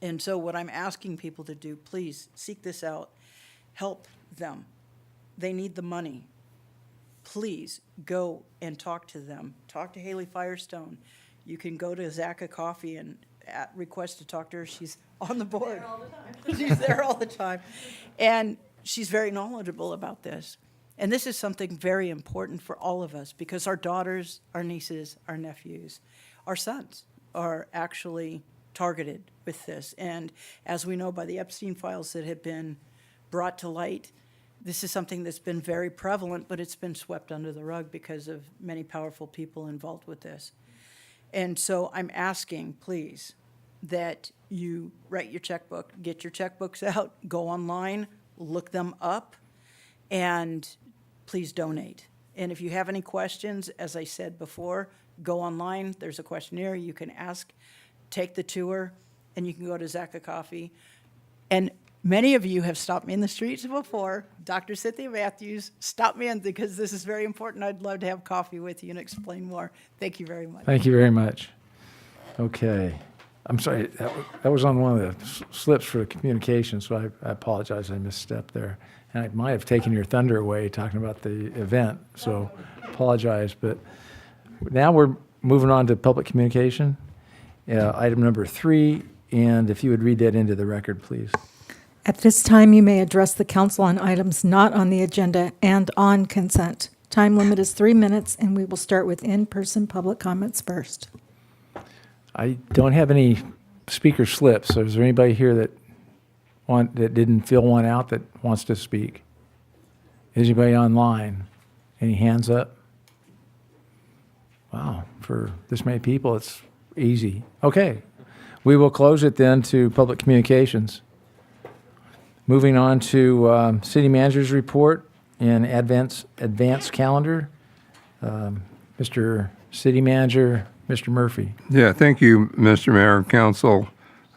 And so what I'm asking people to do, please seek this out. Help them. They need the money. Please go and talk to them. Talk to Haley Firestone. You can go to Zaka Coffee and request to talk to her. She's on the board. She's there all the time. And she's very knowledgeable about this. And this is something very important for all of us, because our daughters, our nieces, our nephews, our sons are actually targeted with this. And as we know by the Epstein files that have been brought to light, this is something that's been very prevalent, but it's been swept under the rug because of many powerful people involved with this. And so I'm asking, please, that you write your checkbook, get your checkbooks out, go online, look them up, and please donate. And if you have any questions, as I said before, go online. There's a questionnaire you can ask, take the tour, and you can go to Zaka Coffee. And many of you have stopped me in the streets before. Dr. Cynthia Matthews stopped me in because this is very important. I'd love to have coffee with you and explain more. Thank you very much. Thank you very much. Okay. I'm sorry, that was on one of the slips for communication, so I apologize, I misstepped there. And I might have taken your thunder away talking about the event, so apologize. But now we're moving on to public communication, item number 3, and if you would read that into the record, please. At this time, you may address the council on items not on the agenda and on consent. Time limit is 3 minutes, and we will start with in-person public comments first. I don't have any speaker slips, so is there anybody here that didn't fill one out that wants to speak? Is anybody online? Any hands up? Wow, for this many people, it's easy. Okay, we will close it then to public communications. Moving on to city manager's report and advance calendar. Mr. City Manager, Mr. Murphy. Yeah, thank you, Mr. Mayor and Council.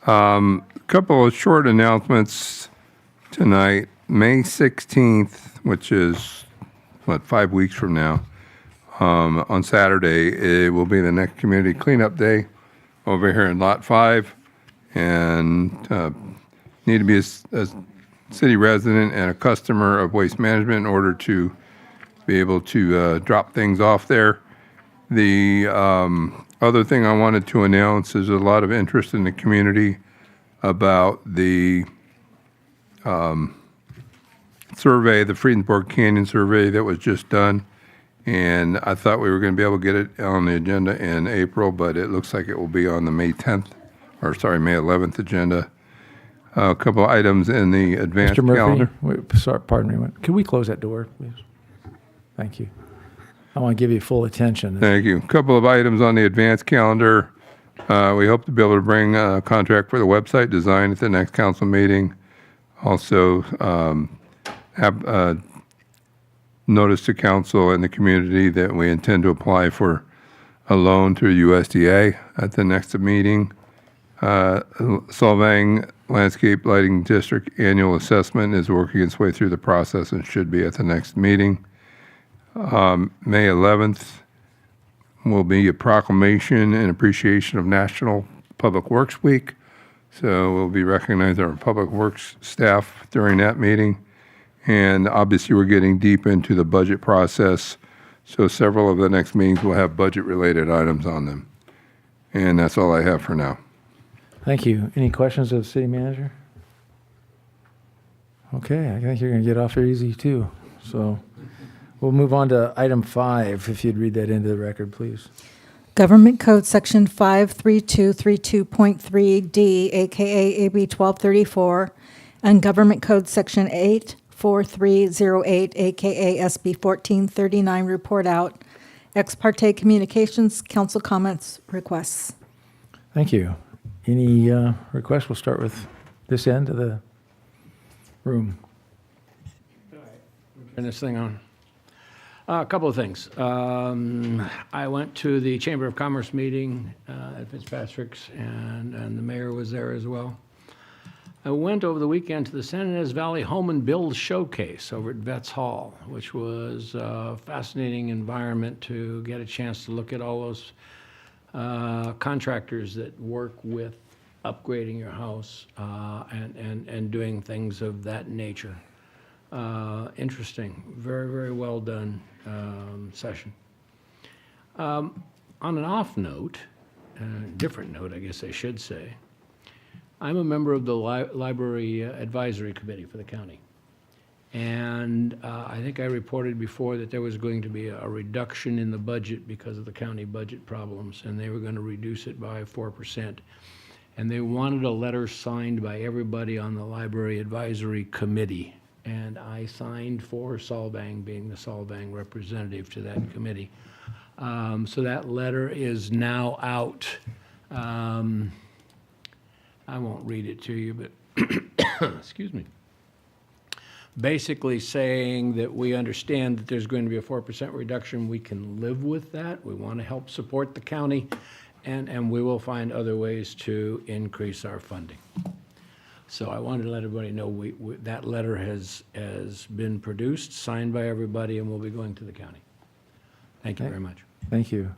A couple of short announcements tonight. May 16th, which is, 5 weeks from now, on Saturday, it will be the next community cleanup day over here in Lot 5. And need to be a city resident and a customer of Waste Management in order to be able to drop things off there. The other thing I wanted to announce is a lot of interest in the community about the survey, the Friedenborg Canyon survey that was just done. And I thought we were going to be able to get it on the agenda in April, but it looks like it will be on the May 11th agenda. A couple items in the advanced Mr. Murphy, calendar. sorry, pardon me. Can we close that door, please? Thank you. I want to give you full attention. Thank you. A couple of items on the advanced calendar. We hope to be able to bring a contract for the website design at the next council meeting. Also, have notice to council and the community that we intend to apply for a loan through USDA at the next meeting. Solvang Landscape Lighting District annual assessment is working its way through the process and should be at the next meeting. May 11th will be a proclamation in appreciation of National Public Works Week. So we'll be recognizing our public works staff during that meeting. And obviously we're getting deep into the budget process. So several of the next meetings will have budget related items on them. And that's all I have for now. Thank you. Any questions of the city manager? Okay, I think you're going to get off there easy too. So we'll move on to item 5, if you'd read that into the record, please. Government Code Section 53232.3D, AKA AB 1234, and Government Code Section 84308, AKA SB 1439, report out, Ex parte communications, council comments, requests. Thank you. Any requests? We'll start with this end of the room. Turn this thing on. A couple of things. I went to the Chamber of Commerce meeting at Fitzpatrick's, and the mayor was there as well. I went over the weekend to the San Ynez Valley Home and Build Showcase over at Vets Hall, which was a fascinating environment to get a chance to look at all those contractors that work with upgrading your house and doing things of that nature. Interesting, very, very well done session. On an off note, different note, I guess I should say, I'm a member of the Library Advisory Committee for the county. And I think I reported before that there was going to be a reduction in the budget because of the county budget problems, and they were going to reduce it by 4%. And they wanted a letter signed by everybody on the Library Advisory Committee. And I signed for Solvang, being the Solvang representative to that committee. So that letter is now out. I won't read it to you, but excuse me. Basically saying that we understand that there's going to be a 4% reduction. We can live with that. We want to help support the county, and we will find other ways to increase our funding. So I wanted to let everybody know that letter has been produced, signed by everybody, and will be going to the county. Thank you very much. Thank you.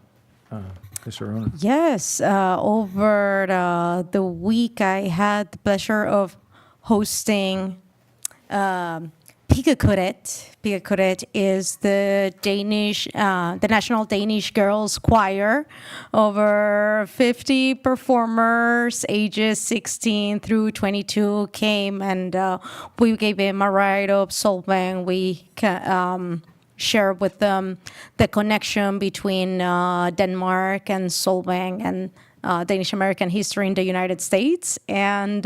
Mr. Ronan. Yes, over the week I had the pleasure of hosting Pigakuret. Pigakuret is the National Danish Girls Choir. Over 50 performers, ages 16 through 22 came, and we gave them a ride of Solvang. We share with them the connection between Denmark and Solvang and Danish American history in the United States. And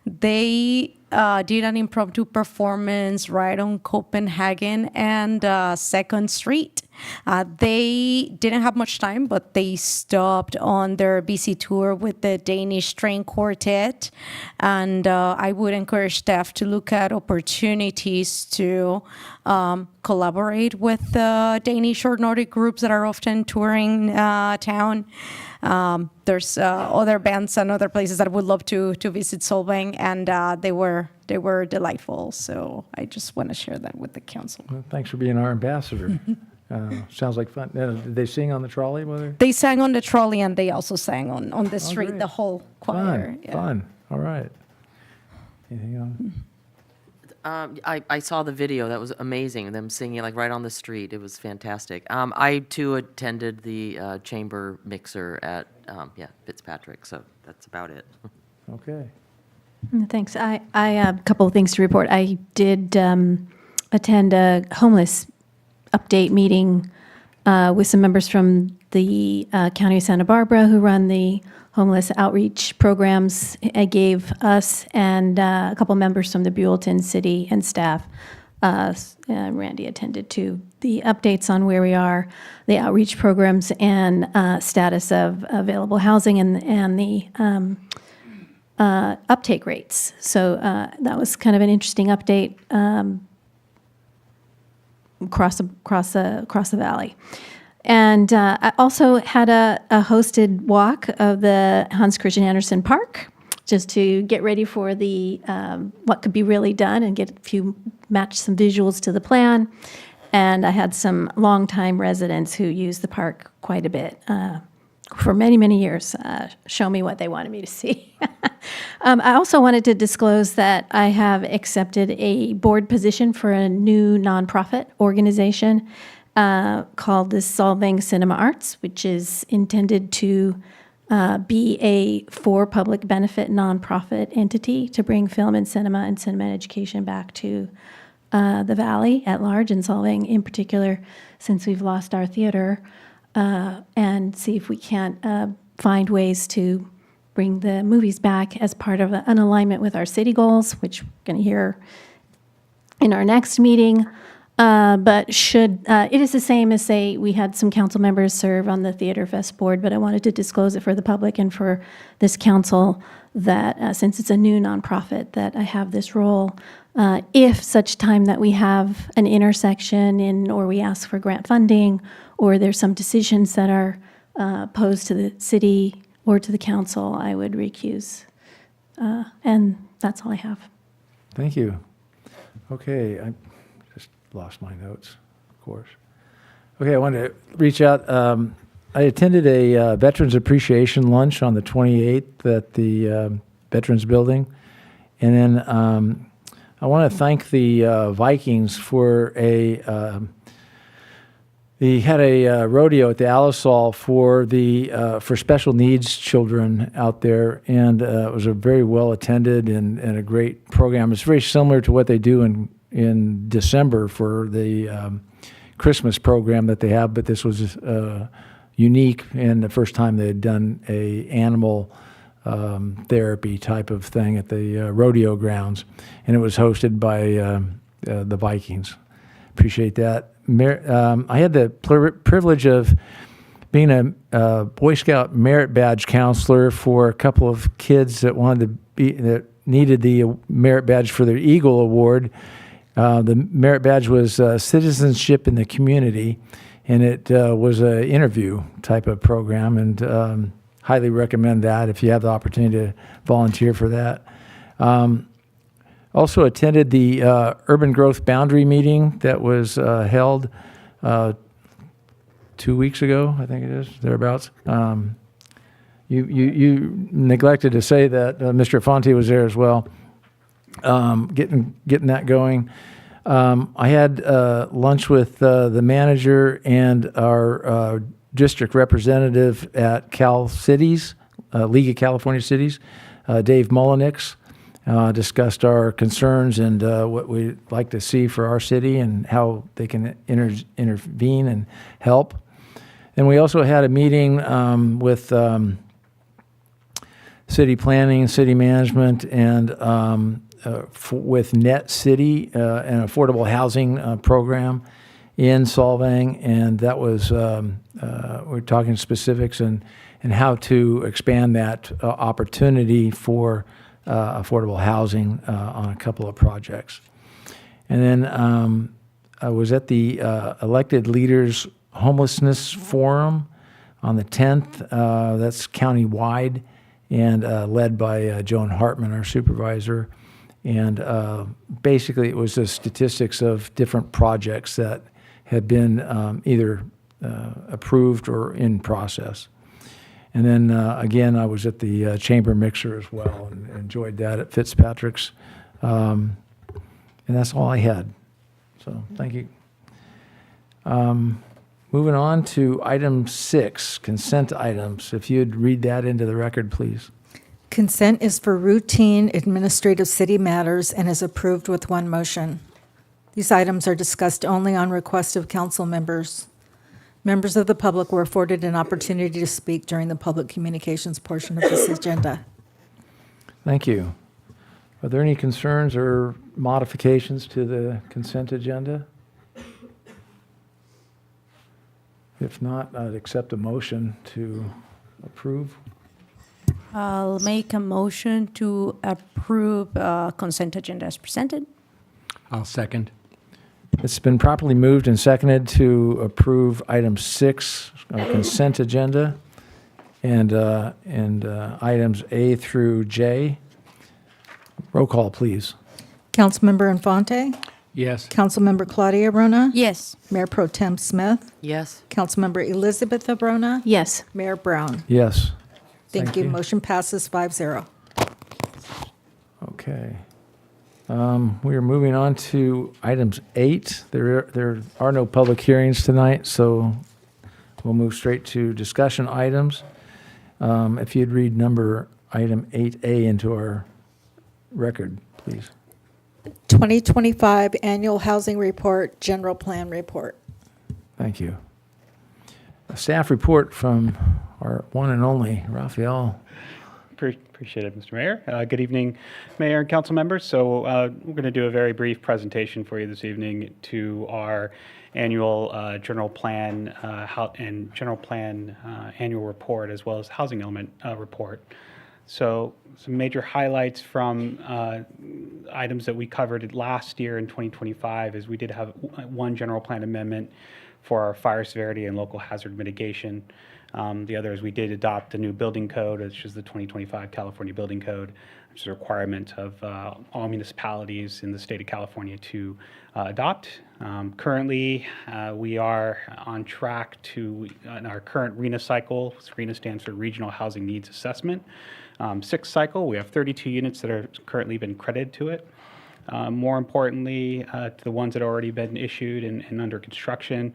they did an impromptu performance right on Copenhagen and 2nd Street. They didn't have much time, but they stopped on their busy tour with the Danish String Quartet. And I would encourage staff to look at opportunities to collaborate with Danish or Nordic groups that are often touring town. There's other bands and other places that would love to visit Solvang, and they were delightful. So I just want to share that with the council. Well, thanks for being our ambassador. Sounds like fun. Did they sing on the trolley with her? They sang on the trolley, and they also sang on the street, great. the whole choir. Fun, fun. All right. Anything else? I saw the video. That was amazing. Them singing like right on the street. It was fantastic. I too attended the chamber mixer at Fitzpatrick. So that's about it. Okay. Thanks. I have a couple of things to report. I did attend a homeless update meeting with some members from the County of Santa Barbara who run the homeless outreach programs. I gave us and a couple members from the Buellton City and staff, Randy attended to the updates on where we are, the outreach programs and status of available housing and the uptake rates. So that was kind of an interesting update across the valley. And I also had a hosted walk of the Hans Christian Andersen Park, just to get ready for the what could be really done and match some visuals to the plan. And I had some longtime residents who use the park quite a bit for many, many years show me what they wanted me to see. I also wanted to disclose that I have accepted a board position for a new nonprofit organization called the Solvang Cinema Arts, which is intended to be a for public benefit nonprofit entity to bring film and cinema education back to the Valley at large, and Solvang in particular, since we've lost our theater, and see if we can't find ways to bring the movies back as part of an alignment with our city goals, which we're going to hear in our next meeting. but it is the same as, say, we had some council members serve on the Theater Fest board, but I wanted to disclose it for the public and for this council that since it's a new nonprofit, that I have this role. If such time that we have an intersection or we ask for grant funding, or there's some decisions that are posed to the city or to the council, I would recuse. And that's all I have. Thank you. Okay, I just lost my notes, of course. Okay, I wanted to reach out. I attended a Veterans Appreciation Lunch on the 28th at the Veterans Building. And then I want to thank the Vikings for they had a rodeo at the Alisal for special needs children out there, and it was a very well attended and a great program. It's very similar to what they do in December for the Christmas program that they have, but this was unique and the first time they had done a animal therapy type of thing at the rodeo grounds, and it was hosted by the Vikings. Appreciate that. I had the privilege of being a Boy Scout merit badge counselor for a couple of kids that that needed the merit badge for their Eagle Award. The merit badge was citizenship in the community, and it was an interview type of program, and highly recommend that if you have the opportunity to volunteer for that. Also attended the Urban Growth Boundary meeting that was held 2 weeks ago, I think it is, thereabouts. You neglected to say that Mr. Fonte was there as well, getting that going. I had lunch with the manager and our district representative at Cal Cities, League of California Cities, Dave Mullenix. Discussed our concerns and what we'd like to see for our city and how they can intervene and help. And we also had a meeting with city planning, city management, and with Net City, an affordable housing program in Solvang. And that was, we're talking specifics and how to expand that opportunity for affordable housing on a couple of projects. And then I was at the Elected Leaders Homelessness Forum on the 10th. That's county-wide and led by Joan Hartman, our supervisor. And basically it was the statistics of different projects that had been either approved or in process. And then, again, I was at the Chamber Mixer as well and enjoyed that at Fitzpatrick's. And that's all I had. So thank you. Moving on to item 6, consent items. If you'd read that into the record, please. Consent is for routine administrative city matters and is approved with one motion. These items are discussed only on request of council members. Members of the public were afforded an opportunity to speak during the public communications portion of this agenda. Thank you. Are there any concerns or modifications to the consent agenda? If not, I'd accept a motion to approve. I'll make a motion to approve consent agenda as presented. I'll second. It's been properly moved and seconded to approve item 6, consent agenda, and items A through J. Roll call, please. Councilmember Infante? Yes. Councilmember Claudia Rona? Yes. Mayor Pro Tem Smith? Yes. Councilmember Elizabeth Abrona? Yes. Mayor Brown? Yes. Thank you. Motion passes 5-0. Okay. We are moving on to items 8. There are no public hearings tonight, so we'll move straight to discussion items. If you'd read item 8A into our record, please. 2025 Annual Housing Report, General Plan Report. Thank you. A staff report from our one and only Raphael Appreciate it, Mr. Mayor. Good evening, Mayor and council members. So we're going to do a very brief presentation for you this evening to our annual general plan annual report, as well as housing element report. So some major highlights from items that we covered last year in 2025 is we did have one general plan amendment for our fire severity and local hazard mitigation. The other is we did adopt the new building code, which is the 2025 California Building Code, which is a requirement of all municipalities in the state of California to adopt. Currently, we are on track to, in our current RENA cycle, RENA stands for Regional Housing Needs Assessment, 6th cycle, we have 32 units that are currently been credited to it. More importantly, to the ones that have already been issued and under construction,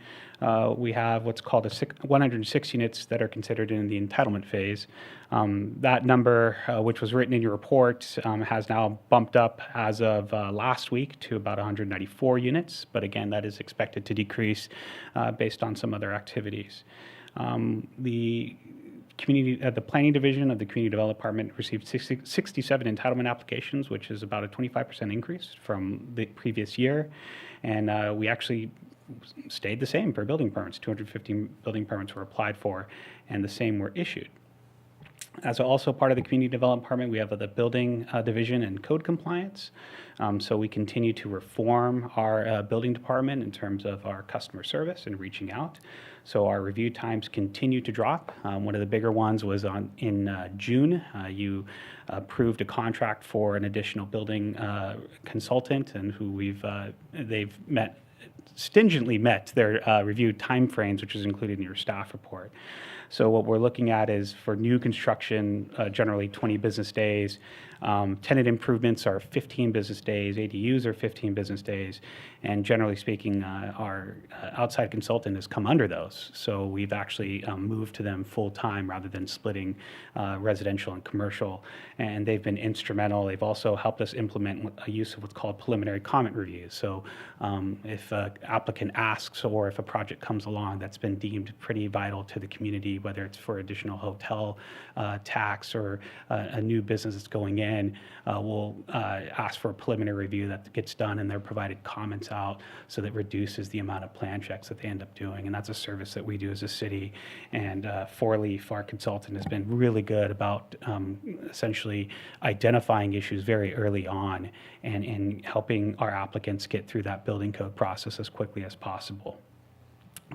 we have what's called 106 units that are considered in the entitlement phase. That number, which was written in your report, has now bumped up as of last week to about 194 units. But again, that is expected to decrease based on some other activities. The planning division of the community development department received 67 entitlement applications, which is about a 25% increase from the previous year. And we actually stayed the same for building permits. 215 building permits were applied for, and the same were issued. As also part of the community development department, we have the building division and code compliance. So we continue to reform our building department in terms of our customer service and reaching out. So our review times continue to drop. One of the bigger ones was in June. You approved a contract for an additional building consultant, and who they've stingently met their review timeframes, which is included in your staff report. So what we're looking at is for new construction, generally 20 business days. Tenant improvements are 15 business days. ADUs are 15 business days. And generally speaking, our outside consultant has come under those. So we've actually moved to them full time rather than splitting residential and commercial. And they've been instrumental. They've also helped us implement a use of what's called preliminary comment reviews. So if an applicant asks, or if a project comes along that's been deemed pretty vital to the community, whether it's for additional hotel tax or a new business that's going in, we'll ask for a preliminary review that gets done, and they're provided comments out, so that reduces the amount of plan checks that they end up doing. And that's a service that we do as a city. And Four Leaf, our consultant, has been really good about essentially identifying issues very early on and helping our applicants get through that building code process as quickly as possible.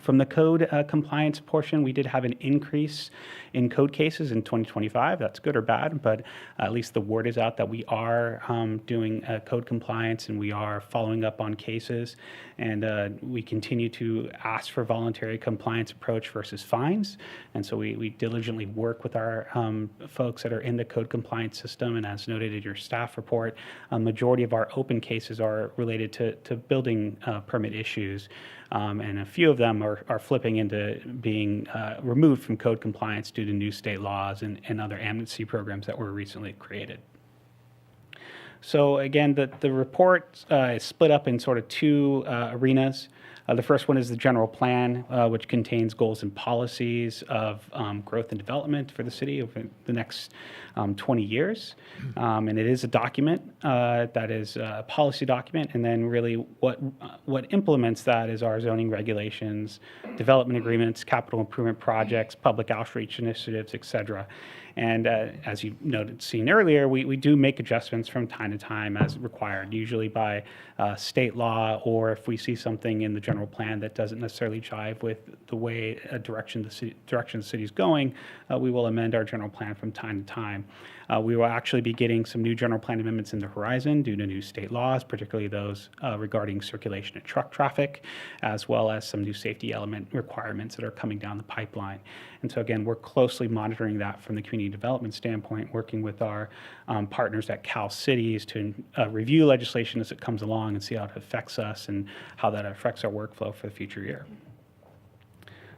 From the code compliance portion, we did have an increase in code cases in 2025. That's good or bad, but at least the word is out that we are doing code compliance, and we are following up on cases. And we continue to ask for voluntary compliance approach versus fines. And so we diligently work with our folks that are in the code compliance system. And as noted in your staff report, a majority of our open cases are related to building permit issues. And a few of them are flipping into being removed from code compliance due to new state laws and other amnesty programs that were recently created. So again, the report is split up in sort of two arenas. The first one is the general plan, which contains goals and policies of growth and development for the city over the next 20 years. And it is a document that is a policy document. And then really what implements that is our zoning regulations, development agreements, capital improvement projects, public outreach initiatives, et cetera. And as you seen earlier, we do make adjustments from time to time as required, usually by state law, or if we see something in the general plan that doesn't necessarily jive with the way direction the city is going, we will amend our general plan from time to time. We will actually be getting some new general plan amendments in the horizon due to new state laws, particularly those regarding circulation of truck traffic, as well as some new safety element requirements that are coming down the pipeline. And so again, we're closely monitoring that from the community development standpoint, working with our partners at Cal Cities to review legislation as it comes along and see how it affects us and how that affects our workflow for the future year.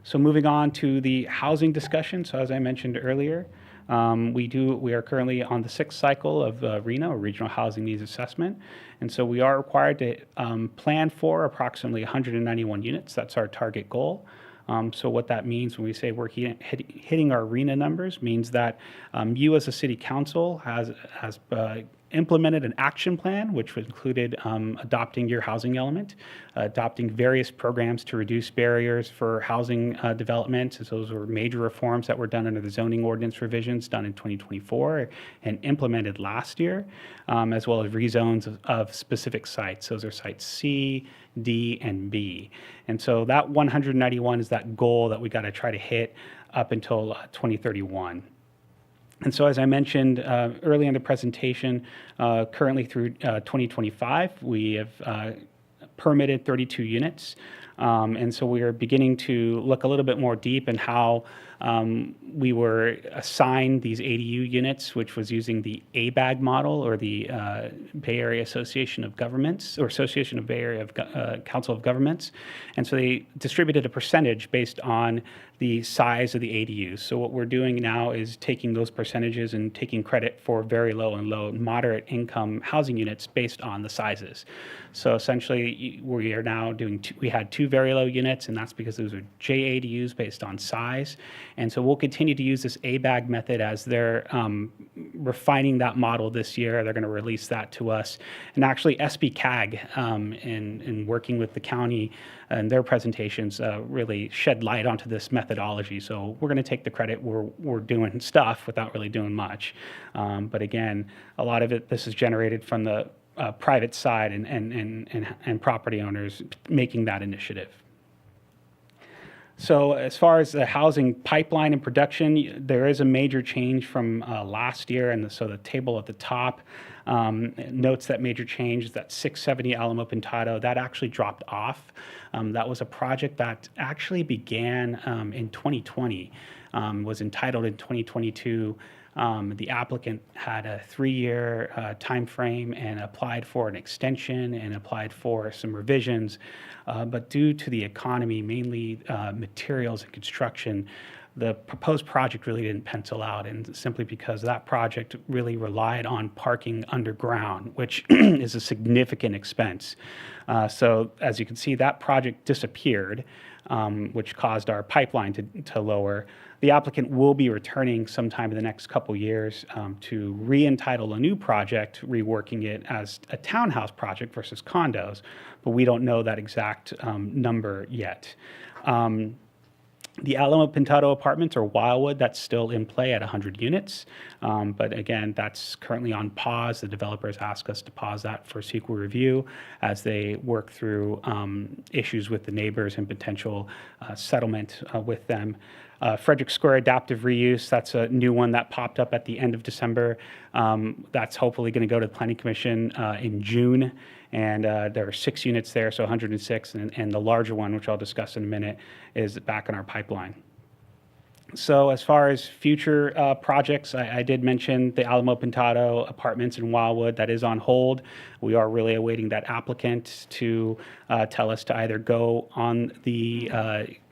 So moving on to the housing discussion. So as I mentioned earlier, we are currently on the 6th cycle of RHNA, or Regional Housing Needs Assessment. And so we are required to plan for approximately 191 units. That's our target goal. So what that means when we say we're hitting our RENA numbers means that you as a city council has implemented an action plan, which included adopting your housing element, adopting various programs to reduce barriers for housing development. So those were major reforms that were done under the zoning ordinance revisions done in 2024 and implemented last year, as well as rezones of specific sites. Those are sites C, D, and B. And so that 191 is that goal that we got to try to hit up until 2031. And so, as I mentioned early in the presentation, currently through 2025, we have permitted 32 units. And so we are beginning to look a little bit more deep in how we were assigned these ADU units, which was using the ABAG model, or the Bay Area Association of Governments, or Association of Bay Area Council of Governments. And so they distributed a percentage based on the size of the ADUs. So what we're doing now is taking those percentages and taking credit for very low and moderate income housing units based on the sizes. So essentially, we are now doing we had 2 very low units, and that's because those are JADUs based on size. And so we'll continue to use this ABAG method as they're refining that model this year. They're going to release that to us. And actually, SBCAG, in working with the county and their presentations, really shed light onto this methodology. So we're going to take the credit. We're doing stuff without really doing much. But again, a lot of this is generated from the private side and property owners making that initiative. So as far as the housing pipeline and production, there is a major change from last year. And so the table at the top notes that major change is that 670 Alamo Pintado, that actually dropped off. That was a project that actually began in 2020, was entitled in 2022. The applicant had a 3-year time frame and applied for an extension and applied for some revisions. But due to the economy, mainly materials and construction, the proposed project really didn't pencil out, and simply because that project really relied on parking underground, which is a significant expense. So as you can see, that project disappeared, which caused our pipeline to lower. The applicant will be returning sometime in the next couple years to re-entitle a new project, reworking it as a townhouse project versus condos, but we don't know that exact number yet. The Alamo Pintado apartments, or Wildwood, that's still in play at 100 units. But again, that's currently on pause. The developers ask us to pause that for CEQA review as they work through issues with the neighbors and potential settlement with them. Frederick Square Adaptive Reuse, that's a new one that popped up at the end of December. That's hopefully going to go to the Planning Commission in June. And there are 6 units there, so 106. And the larger one, which I'll discuss in a minute, is back in our pipeline. So as far as future projects, I did mention the Alamo Pintado apartments in Wildwood. That is on hold. We are really awaiting that applicant to tell us to either go on the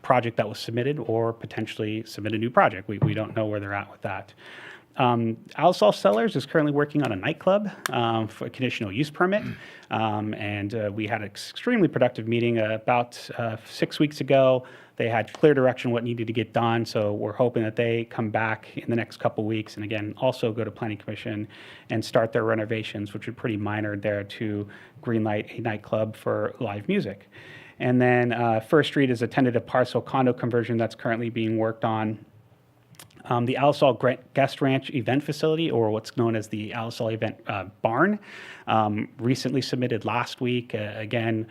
project that was submitted or potentially submit a new project. We don't know where they're at with that. Alisol Cellars is currently working on a nightclub for a conditional use permit. And we had an extremely productive meeting about 6 weeks ago. They had clear direction what needed to get done, so we're hoping that they come back in the next couple weeks, and again, also go to Planning Commission and start their renovations, which are pretty minor there, to greenlight a nightclub for live music. And then First Street is a tentative parcel condo conversion that's currently being worked on. The Alisol Guest Ranch Event Facility, or what's known as the Alisol Event Barn, recently submitted last week. Again,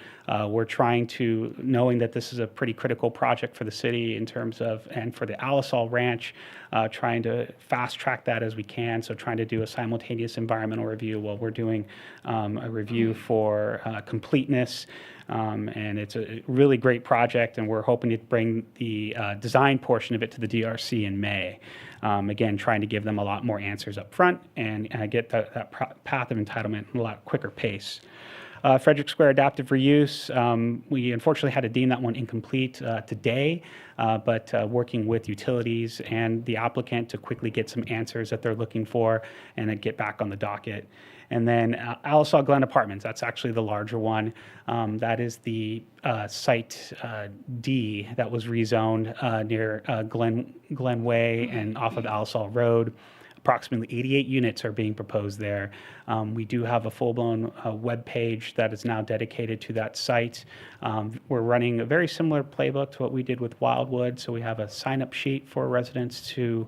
we're trying to, knowing that this is a pretty critical project for the city in terms of, and for the Alisol Ranch, trying to fast track that as we can. So trying to do a simultaneous environmental review while we're doing a review for completeness. And it's a really great project, and we're hoping to bring the design portion of it to the DRC in May. Again, trying to give them a lot more answers up front and get that path of entitlement in a lot quicker pace. Frederick Square Adaptive Reuse, we unfortunately had to deem that one incomplete today, but working with utilities and the applicant to quickly get some answers that they're looking for and then get back on the docket. And then Alisal Glen Apartments, that's actually the larger one. That is the site D that was rezoned near Glen Way and off of Alisal Road. Approximately 88 units are being proposed there. We do have a full-blown web page that is now dedicated to that site. We're running a very similar playbook to what we did with Wildwood. So we have a sign-up sheet for residents to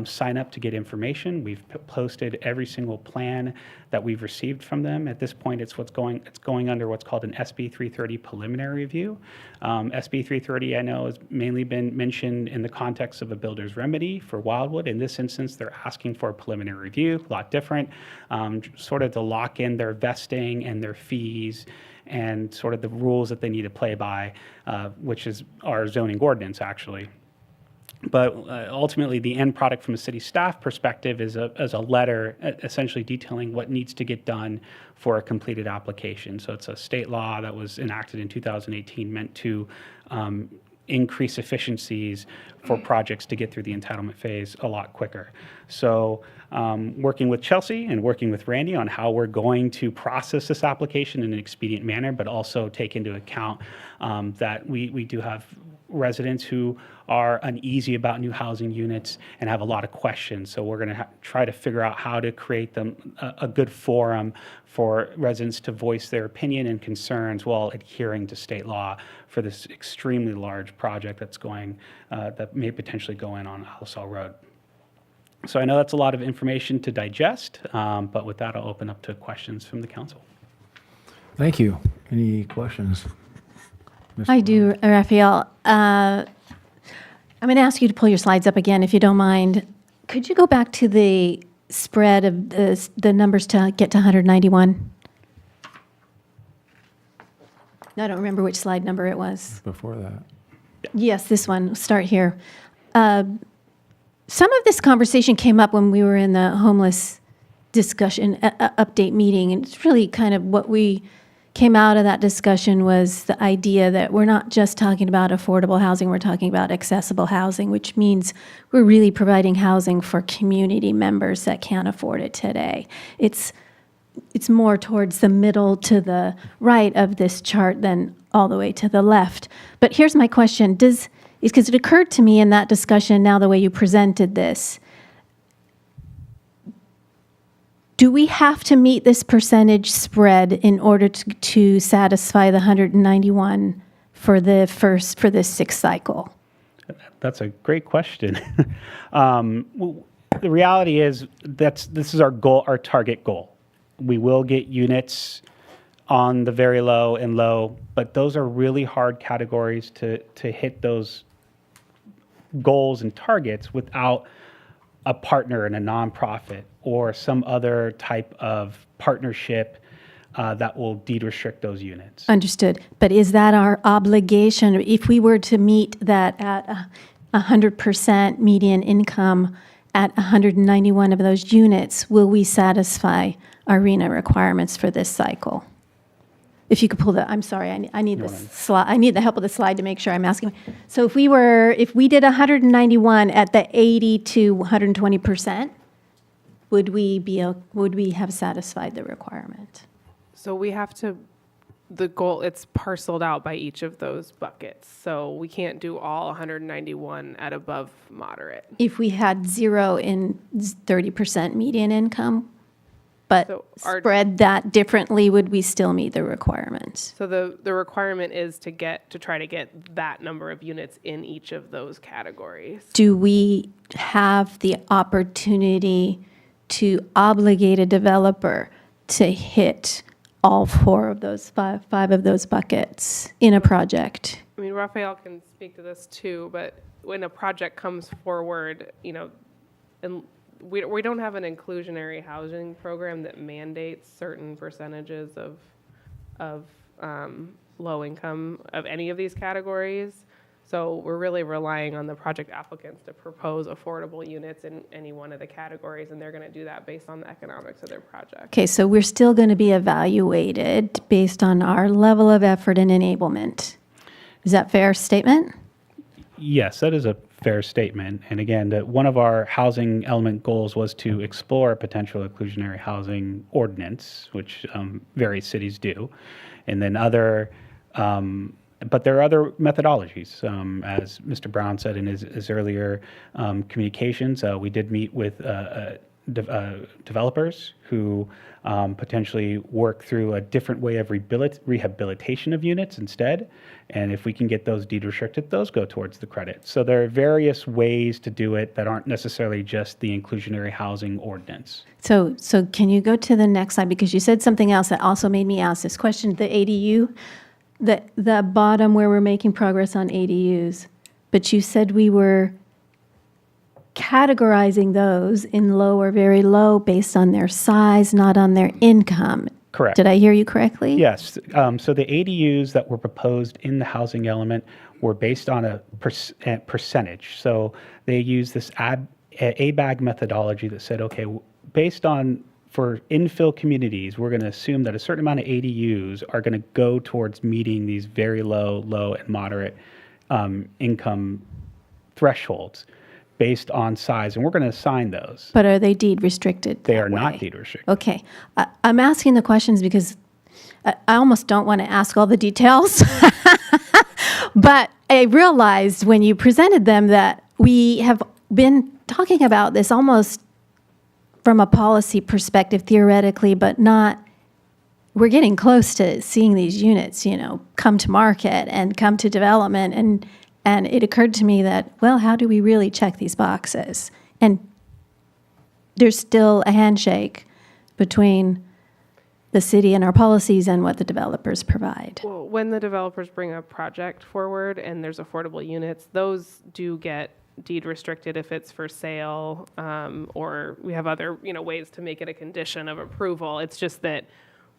sign up to get information. We've posted every single plan that we've received from them. At this point, it's going under what's called an SB 330 preliminary review. SB 330, I know, has mainly been mentioned in the context of a builder's remedy for Wildwood. In this instance, they're asking for a preliminary review, a lot different, sort of to lock in their vesting and their fees and sort of the rules that they need to play by, which is our zoning ordinance, actually. But ultimately, the end product from a city staff perspective is a letter essentially detailing what needs to get done for a completed application. So it's a state law that was enacted in 2018 meant to increase efficiencies for projects to get through the entitlement phase a lot quicker. So working with Chelsea and working with Randy on how we're going to process this application in an expedient manner, but also take into account that we do have residents who are uneasy about new housing units and have a lot of questions. So we're going to try to figure out how to create them a good forum for residents to voice their opinion and concerns while adhering to state law for this extremely large project that's going, that may potentially go in on Alisal Road. So I know that's a lot of information to digest, but with that, I'll open up to questions from the council. Thank you. Any questions? I do, Raphael. I'm going to ask you to pull your slides up again, if you don't mind. Could you go back to the spread of the numbers to get to 191? I don't remember which slide number it was. Before that. Yes, this one. Start here. Some of this conversation came up when we were in the homeless discussion update meeting, and it's really kind of what we came out of that discussion was the idea that we're not just talking about affordable housing, we're talking about accessible housing, which means we're really providing housing for community members that can't afford it today. It's more towards the middle to the right of this chart than all the way to the left. But here's my question, because it occurred to me in that discussion, now the way you presented this, do we have to meet this percentage spread in order to satisfy the 191 for this sixth cycle? That's a great question. The reality is this is our goal, our target goal. We will get units on the very low and low, but those are really hard categories to hit those goals and targets without a partner in a nonprofit or some other type of partnership that will deed restrict those units. Understood. But is that our obligation? If we were to meet that at 100% median income at 191 of those units, will we satisfy our RENA requirements for this cycle? If you could pull the, I'm sorry, I need the slide. I need the help of the slide to make sure I'm asking. So if we did 191 at the 80 to 120%, would we have satisfied the requirement? So we have to, the goal, it's parceled out by each of those buckets. So we can't do all 191 at above moderate. If we had 0 in 30% median income, but So spread that differently, would we still meet the requirement? So the requirement is to try to get that number of units in each of those categories. Do we have the opportunity to obligate a developer to hit all 4 of those, five of those buckets in a project? I mean, Raphael can speak to this too, but when a project comes forward, and we don't have an inclusionary housing program that mandates certain percentages of low income of any of these categories. So we're really relying on the project applicants to propose affordable units in any one of the categories, and they're going to do that based on the economics of their project. Okay, so we're still going to be evaluated based on our level of effort and enablement. Is that a fair statement? Yes, that is a fair statement. And again, one of our housing element goals was to explore a potential inclusionary housing ordinance, which various cities do. And then but there are other methodologies. As Mr. Brown said in his earlier communications, we did meet with developers who potentially work through a different way of rehabilitation of units instead. And if we can get those deed restricted, those go towards the credit. So there are various ways to do it that aren't necessarily just the inclusionary housing ordinance. So can you go to the next slide? Because you said something else that also made me ask this question, the ADU, the bottom where we're making progress on ADUs. But you said we were categorizing those in low or very low based on their size, not on their income. Correct. Did I hear you correctly? Yes. So the ADUs that were proposed in the housing element were based on a percentage. So they used this ABAG methodology that said, okay, based on for infill communities, we're going to assume that a certain amount of ADUs are going to go towards meeting these very low, and moderate income thresholds based on size, and we're going to assign those. But are they deed restricted? They are not deed restricted. Okay. I'm asking the questions because I almost don't want to ask all the details. But I realized when you presented them that we have been talking about this almost from a policy perspective theoretically, but not, we're getting close to seeing these units, come to market and come to development. And it occurred to me that, well, how do we really check these boxes? And there's still a handshake between the city and our policies and what the developers provide. Well, when the developers bring a project forward and there's affordable units, those do get deed restricted if it's for sale, or we have other, ways to make it a condition of approval. It's just that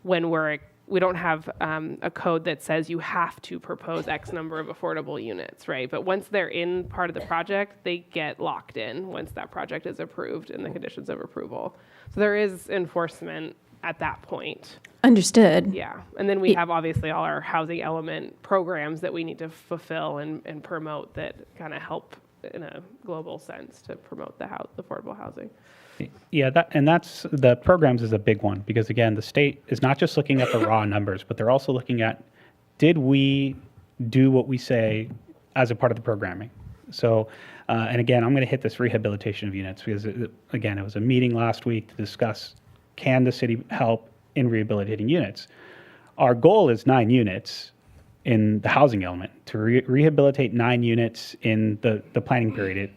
when we don't have a code that says you have to propose X number of affordable units, right? But once they're in part of the project, they get locked in once that project is approved in the conditions of approval. So there is enforcement at that point. Understood. Yeah. And then we have obviously all our housing element programs that we need to fulfill and promote that kind of help in a global sense to promote the affordable housing. Yeah, that's the programs is a big one because again, the state is not just looking at the raw numbers, but they're also looking at, did we do what we say as a part of the programming? So, and again, I'm going to hit this rehabilitation of units because again, it was a meeting last week to discuss, can the city help in rehabilitating units? Our goal is 9 units in the housing element, to rehabilitate 9 units in the planning period.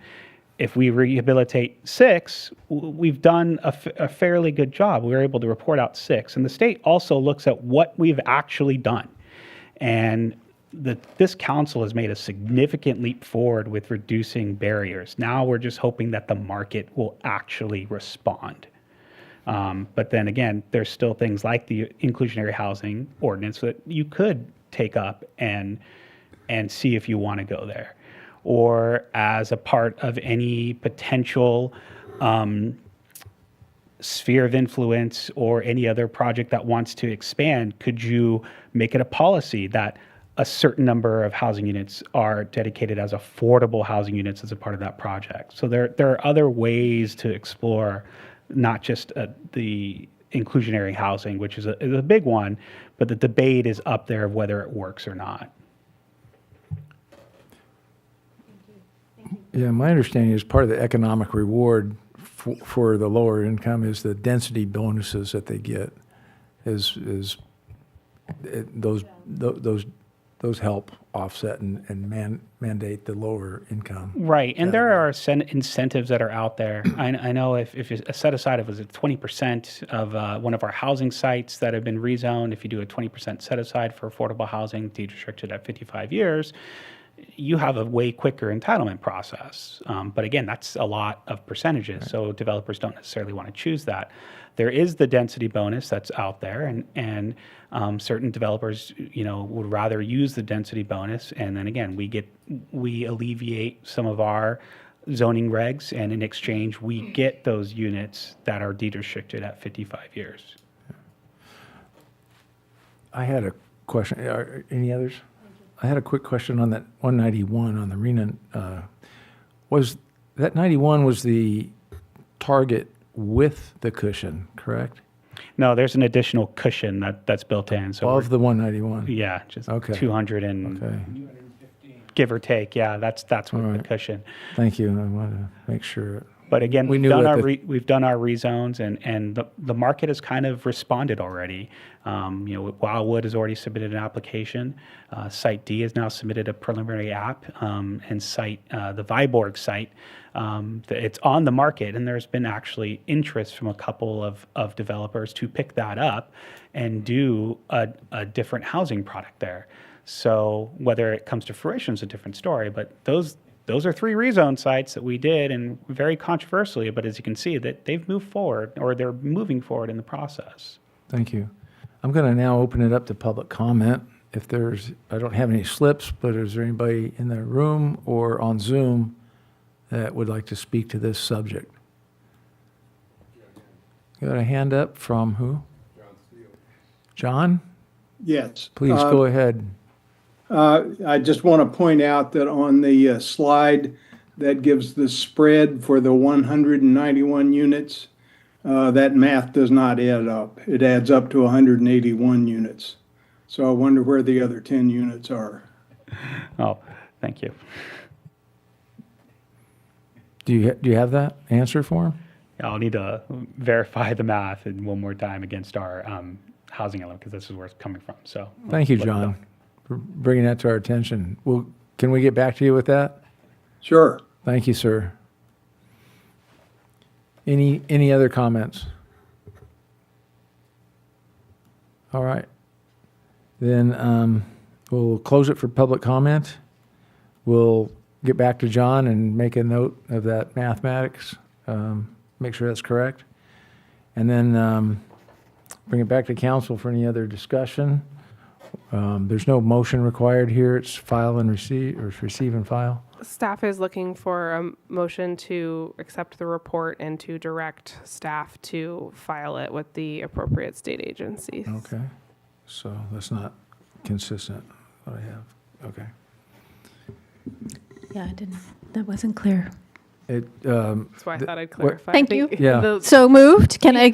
If we rehabilitate 6, we've done a fairly good job. We were able to report out 6. And the state also looks at what we've actually done. And this council has made a significant leap forward with reducing barriers. Now we're just hoping that the market will actually respond. But then again, there's still things like the inclusionary housing ordinance that you could take up and see if you want to go there, or as a part of any potential sphere of influence or any other project that wants to expand, could you make it a policy that a certain number of housing units are dedicated as affordable housing units as a part of that project? So there are other ways to explore, not just the inclusionary housing, which is a big one, but the debate is up there of whether it works or not. Yeah, my understanding is part of the economic reward for the lower income is the density bonuses that they get. Those help offset and mandate the lower income. Right, and there are incentives that are out there. I know if you set aside, it was 20% of one of our housing sites that have been rezoned, if you do a 20% set aside for affordable housing, deed restricted at 55 years, you have a way quicker entitlement process. But again, that's a lot of percentages, so developers don't necessarily want to choose that. There is the density bonus that's out there, and certain developers, would rather use the density bonus. And then again, we alleviate some of our zoning regs, and in exchange, we get those units that are deed restricted at 55 years. I had a question. Any others? I had a quick question on that 191 on the RENA. Was that 91 was the target with the cushion, correct? No, there's an additional cushion that's built in. So Above the 191? yeah, just Okay. 200 and Okay. give or take. Yeah, that's with the cushion. Thank you. I wanted to make sure. But again, We we've knew done that our the- we've done our rezones, and the market has kind of responded already. Wildwood has already submitted an application. Site D has now submitted a preliminary app, and the Viborg site, it's on the market, and there's been actually interest from a couple of developers to pick that up and do a different housing product there. So whether it comes to fruition is a different story, but those are 3 rezone sites that we did, and very controversially, but as you can see, that they've moved forward, or they're moving forward in the process. Thank you. I'm going to now open it up to public comment. I don't have any slips, but is there anybody in the room or on Zoom that would like to speak to this subject? Got a hand up from who? John? Yes. Please go ahead. I just want to point out that on the slide that gives the spread for the 191 units, that math does not add up. It adds up to 181 units. So I wonder where the other 10 units are. Oh, thank you. Do you have that answer for him? I'll need to verify the math one more time against our housing element, because this is where it's coming from. So Thank you, let me know. John, for bringing that to our attention. Can we get back to you with that? Sure. Thank you, sir. Any other comments? All right. Then we'll close it for public comment. We'll get back to John and make a note of that mathematics, make sure that's correct. And then bring it back to council for any other discussion. There's no motion required here. It's file and receive, or receive and file. Staff is looking for a motion to accept the report and to direct staff to file it with the appropriate state agencies. Okay. So that's not consistent, what I have. Okay. Yeah, that wasn't clear. That's why I thought I'd clarify. Thank you. Yeah. So moved. Can I?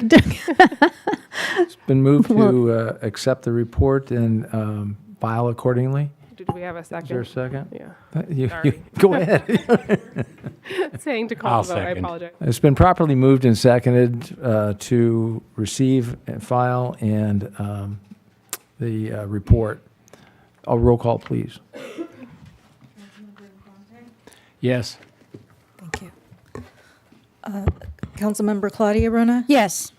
It's been moved to accept the report and file accordingly. Did we have a second? Is there a second? Yeah. Sorry. Go ahead. Saying to call the vote, I apologize. It's been properly moved and seconded to receive and file and the report. A roll call, please. Yes. Thank you. Councilmember Claudia Rona? Yes.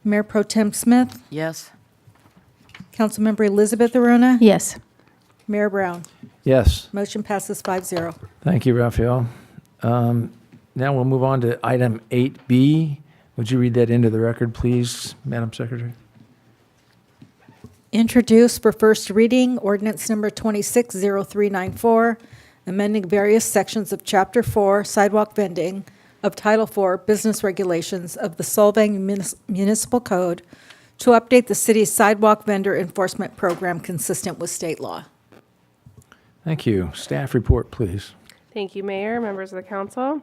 Mayor Pro Tem Smith? Yes. Councilmember Elizabeth Arona? Yes. Mayor Brown? Yes. Motion passes 5-0. Thank you, Raphael. Now we'll move on to item 8B. Would you read that into the record, please, Madam Secretary? Introduced for first reading, ordinance number 260394, amending various sections of Chapter 4 Sidewalk Vending of Title 4 Business Regulations of the Solvang Municipal Code to update the city's sidewalk vendor enforcement program consistent with state law. Thank you. Staff report, please. Thank you, Mayor, members of the council.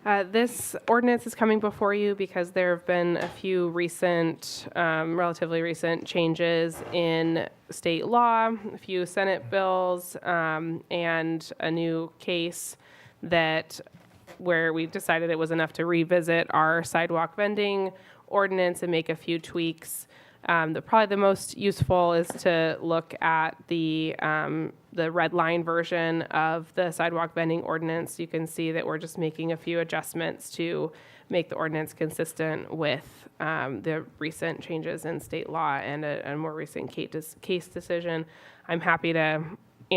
This ordinance is coming before you because there have been a few recent, relatively recent changes in state law, a few Senate bills, and a new case where we decided it was enough to revisit our sidewalk vending ordinance and make a few tweaks. Probably the most useful is to look at the red line version of the sidewalk vending ordinance. You can see that we're just making a few adjustments to make the ordinance consistent with the recent changes in state law and a more recent case decision. I'm happy to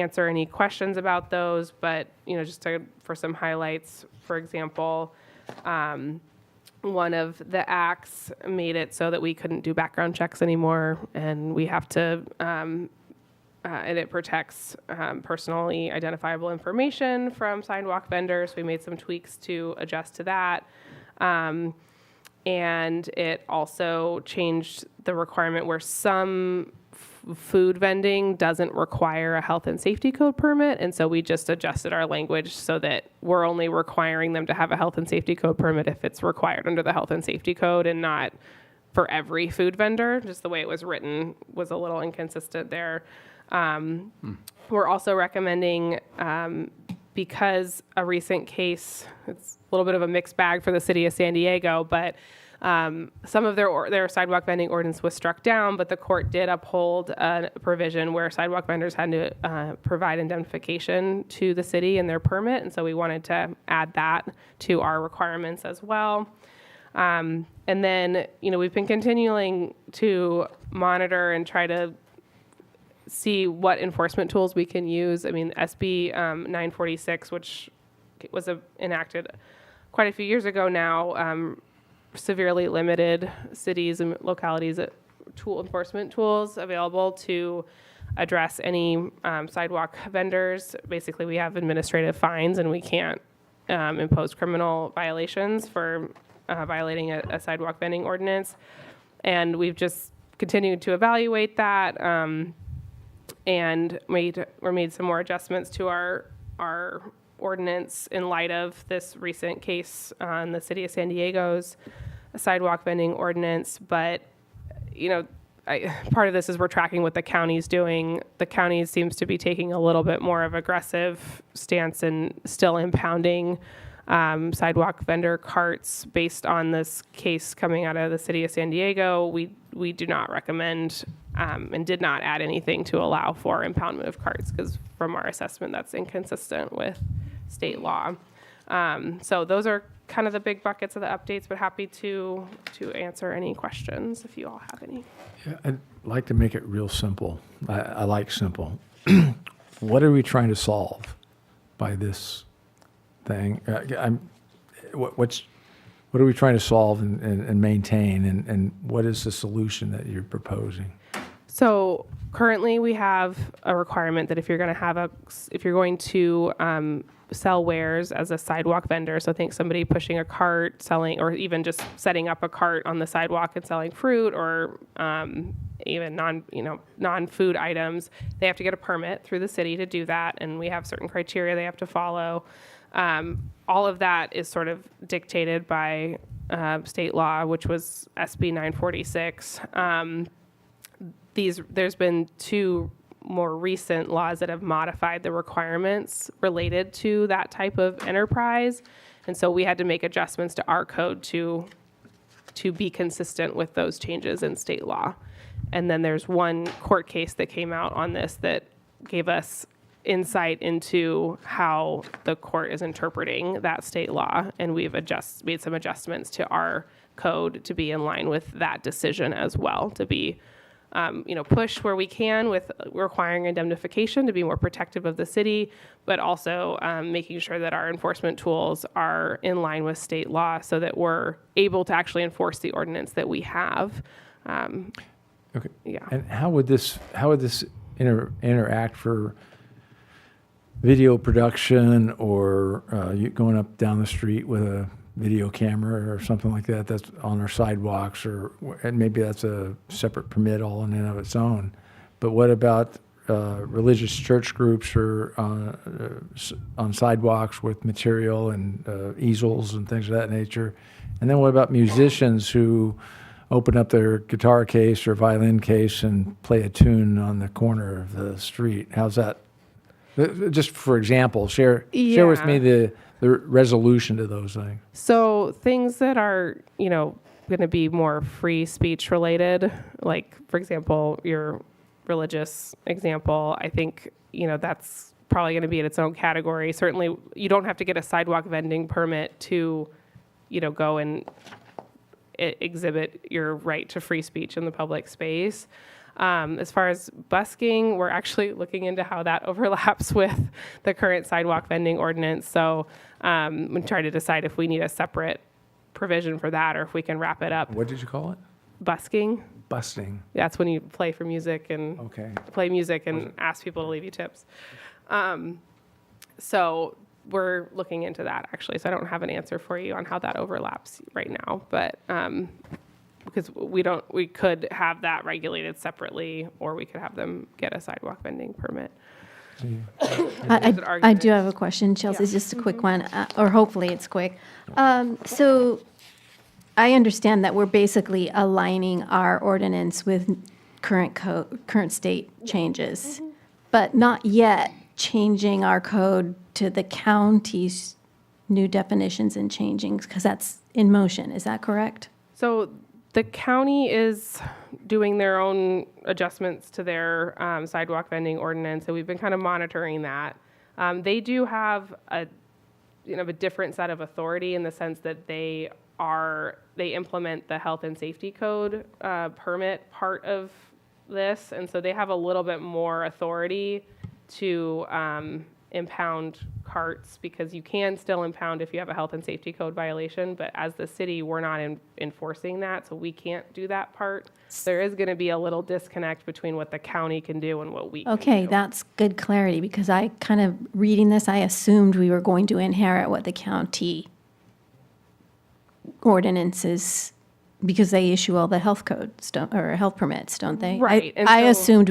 answer any questions about those, but, for some highlights, for example, one of the acts made it so that we couldn't do background checks anymore, and we have to, and it protects personally identifiable information from sidewalk vendors. We made some tweaks to adjust to that. And it also changed the requirement where some food vending doesn't require a health and safety code permit. And so we just adjusted our language so that we're only requiring them to have a health and safety code permit if it's required under the health and safety code, and not for every food vendor. Just the way it was written was a little inconsistent there. We're also recommending, because a recent case, it's a little bit of a mixed bag for the city of San Diego, but some of their sidewalk vending ordinance was struck down, but the court did uphold a provision where sidewalk vendors had to provide indemnification to the city in their permit, and so we wanted to add that to our requirements as well. And then, we've been continuing to monitor and try to see what enforcement tools we can use. I mean, SB 946, which was enacted quite a few years ago now, severely limited cities and localities enforcement tools available to address any sidewalk vendors. Basically, we have administrative fines, and we can't impose criminal violations for violating a sidewalk vending ordinance. And we've just continued to evaluate that, and made some more adjustments to our ordinance in light of this recent case on the city of San Diego's sidewalk vending ordinance. But, part of this is we're tracking what the county's doing. The county seems to be taking a little bit more of aggressive stance and still impounding sidewalk vendor carts based on this case coming out of the city of San Diego. We do not recommend and did not add anything to allow for impoundment of carts, because from our assessment, that's inconsistent with state law. So those are kind of the big buckets of the updates, but happy to answer any questions if you all have any. Yeah, I'd like to make it real simple. I like simple. What are we trying to solve by this thing? What are we trying to solve and maintain, and what is the solution that you're proposing? So currently, we have a requirement that if you're going to sell wares as a sidewalk vendor, so think somebody pushing a cart, selling, or even just setting up a cart on the sidewalk and selling fruit, or even non-food items, they have to get a permit through the city to do that, and we have certain criteria they have to follow. All of that is sort of dictated by state law, which was SB 946. There's been two more recent laws that have modified the requirements related to that type of enterprise, and so we had to make adjustments to our code to be consistent with those changes in state law. And then there's one court case that came out on this that gave us insight into how the court is interpreting that state law, and we've made some adjustments to our code to be in line with that decision as well, to be push where we can with requiring indemnification to be more protective of the city, but also making sure that our enforcement tools are in line with state law so that we're able to actually enforce the ordinance that we have. Okay. Yeah. And how would this interact for video production, or you going up down the street with a video camera or something like that that's on our sidewalks, and maybe that's a separate permit all in and of its own. But what about religious church groups or on sidewalks with material and easels and things of that nature? And then what about musicians who open up their guitar case or violin case and play a tune on the corner of the street? How's that? Just for example, share with me the resolution to those things. So things that are, going to be more free speech related, like, for example, your religious example, I think, that's probably going to be in its own category. Certainly, you don't have to get a sidewalk vending permit to, go and exhibit your right to free speech in the public space. As far as busking, we're actually looking into how that overlaps with the current sidewalk vending ordinance. So we try to decide if we need a separate provision for that or if we can wrap it up. What did you call it? Busking. Busting. That's when you play for music and Okay. play music and ask people to leave you tips. So we're looking into that actually. So I don't have an answer for you on how that overlaps right now, but because we could have that regulated separately, or we could have them get a sidewalk vending permit. I do have a question, Chelsea, just a quick one, or hopefully it's quick. So I understand that we're basically aligning our ordinance with current state changes, but not yet changing our code to the county's new definitions and changing, because that's in motion. Is that correct? So the county is doing their own adjustments to their sidewalk vending ordinance, and we've been kind of monitoring that. They do have a different set of authority in the sense that they implement the health and safety code permit part of this, and so they have a little bit more authority to impound carts, because you can still impound if you have a health and safety code violation, but as the city, we're not enforcing that, so we can't do that part. There is going to be a little disconnect between what the county can do and what we can Okay, do. that's good clarity, because I kind of, reading this, I assumed we were going to inherit what the county ordinances, because they issue all the health codes, or health permits, don't they? Right, and I so- assumed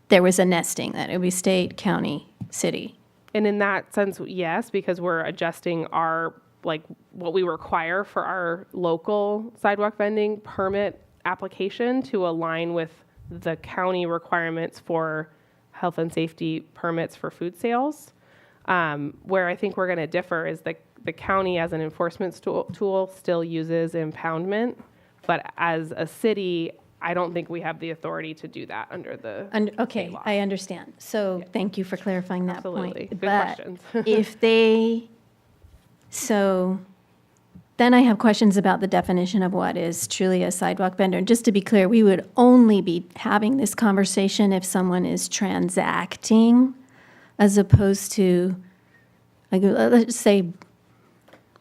there was a nesting, that it would be state, county, city. And in that sense, yes, because we're adjusting what we require for our local sidewalk vending permit application to align with the county requirements for health and safety permits for food sales. Where I think we're going to differ is the county as an enforcement tool still uses impoundment, but as a city, I don't think we have the authority to do that under the Okay, state law. I understand. So thank you for clarifying that Absolutely. point. Good But questions. So then I have questions about the definition of what is truly a sidewalk vendor. And just to be clear, we would only be having this conversation if someone is transacting, as opposed to, like, let's say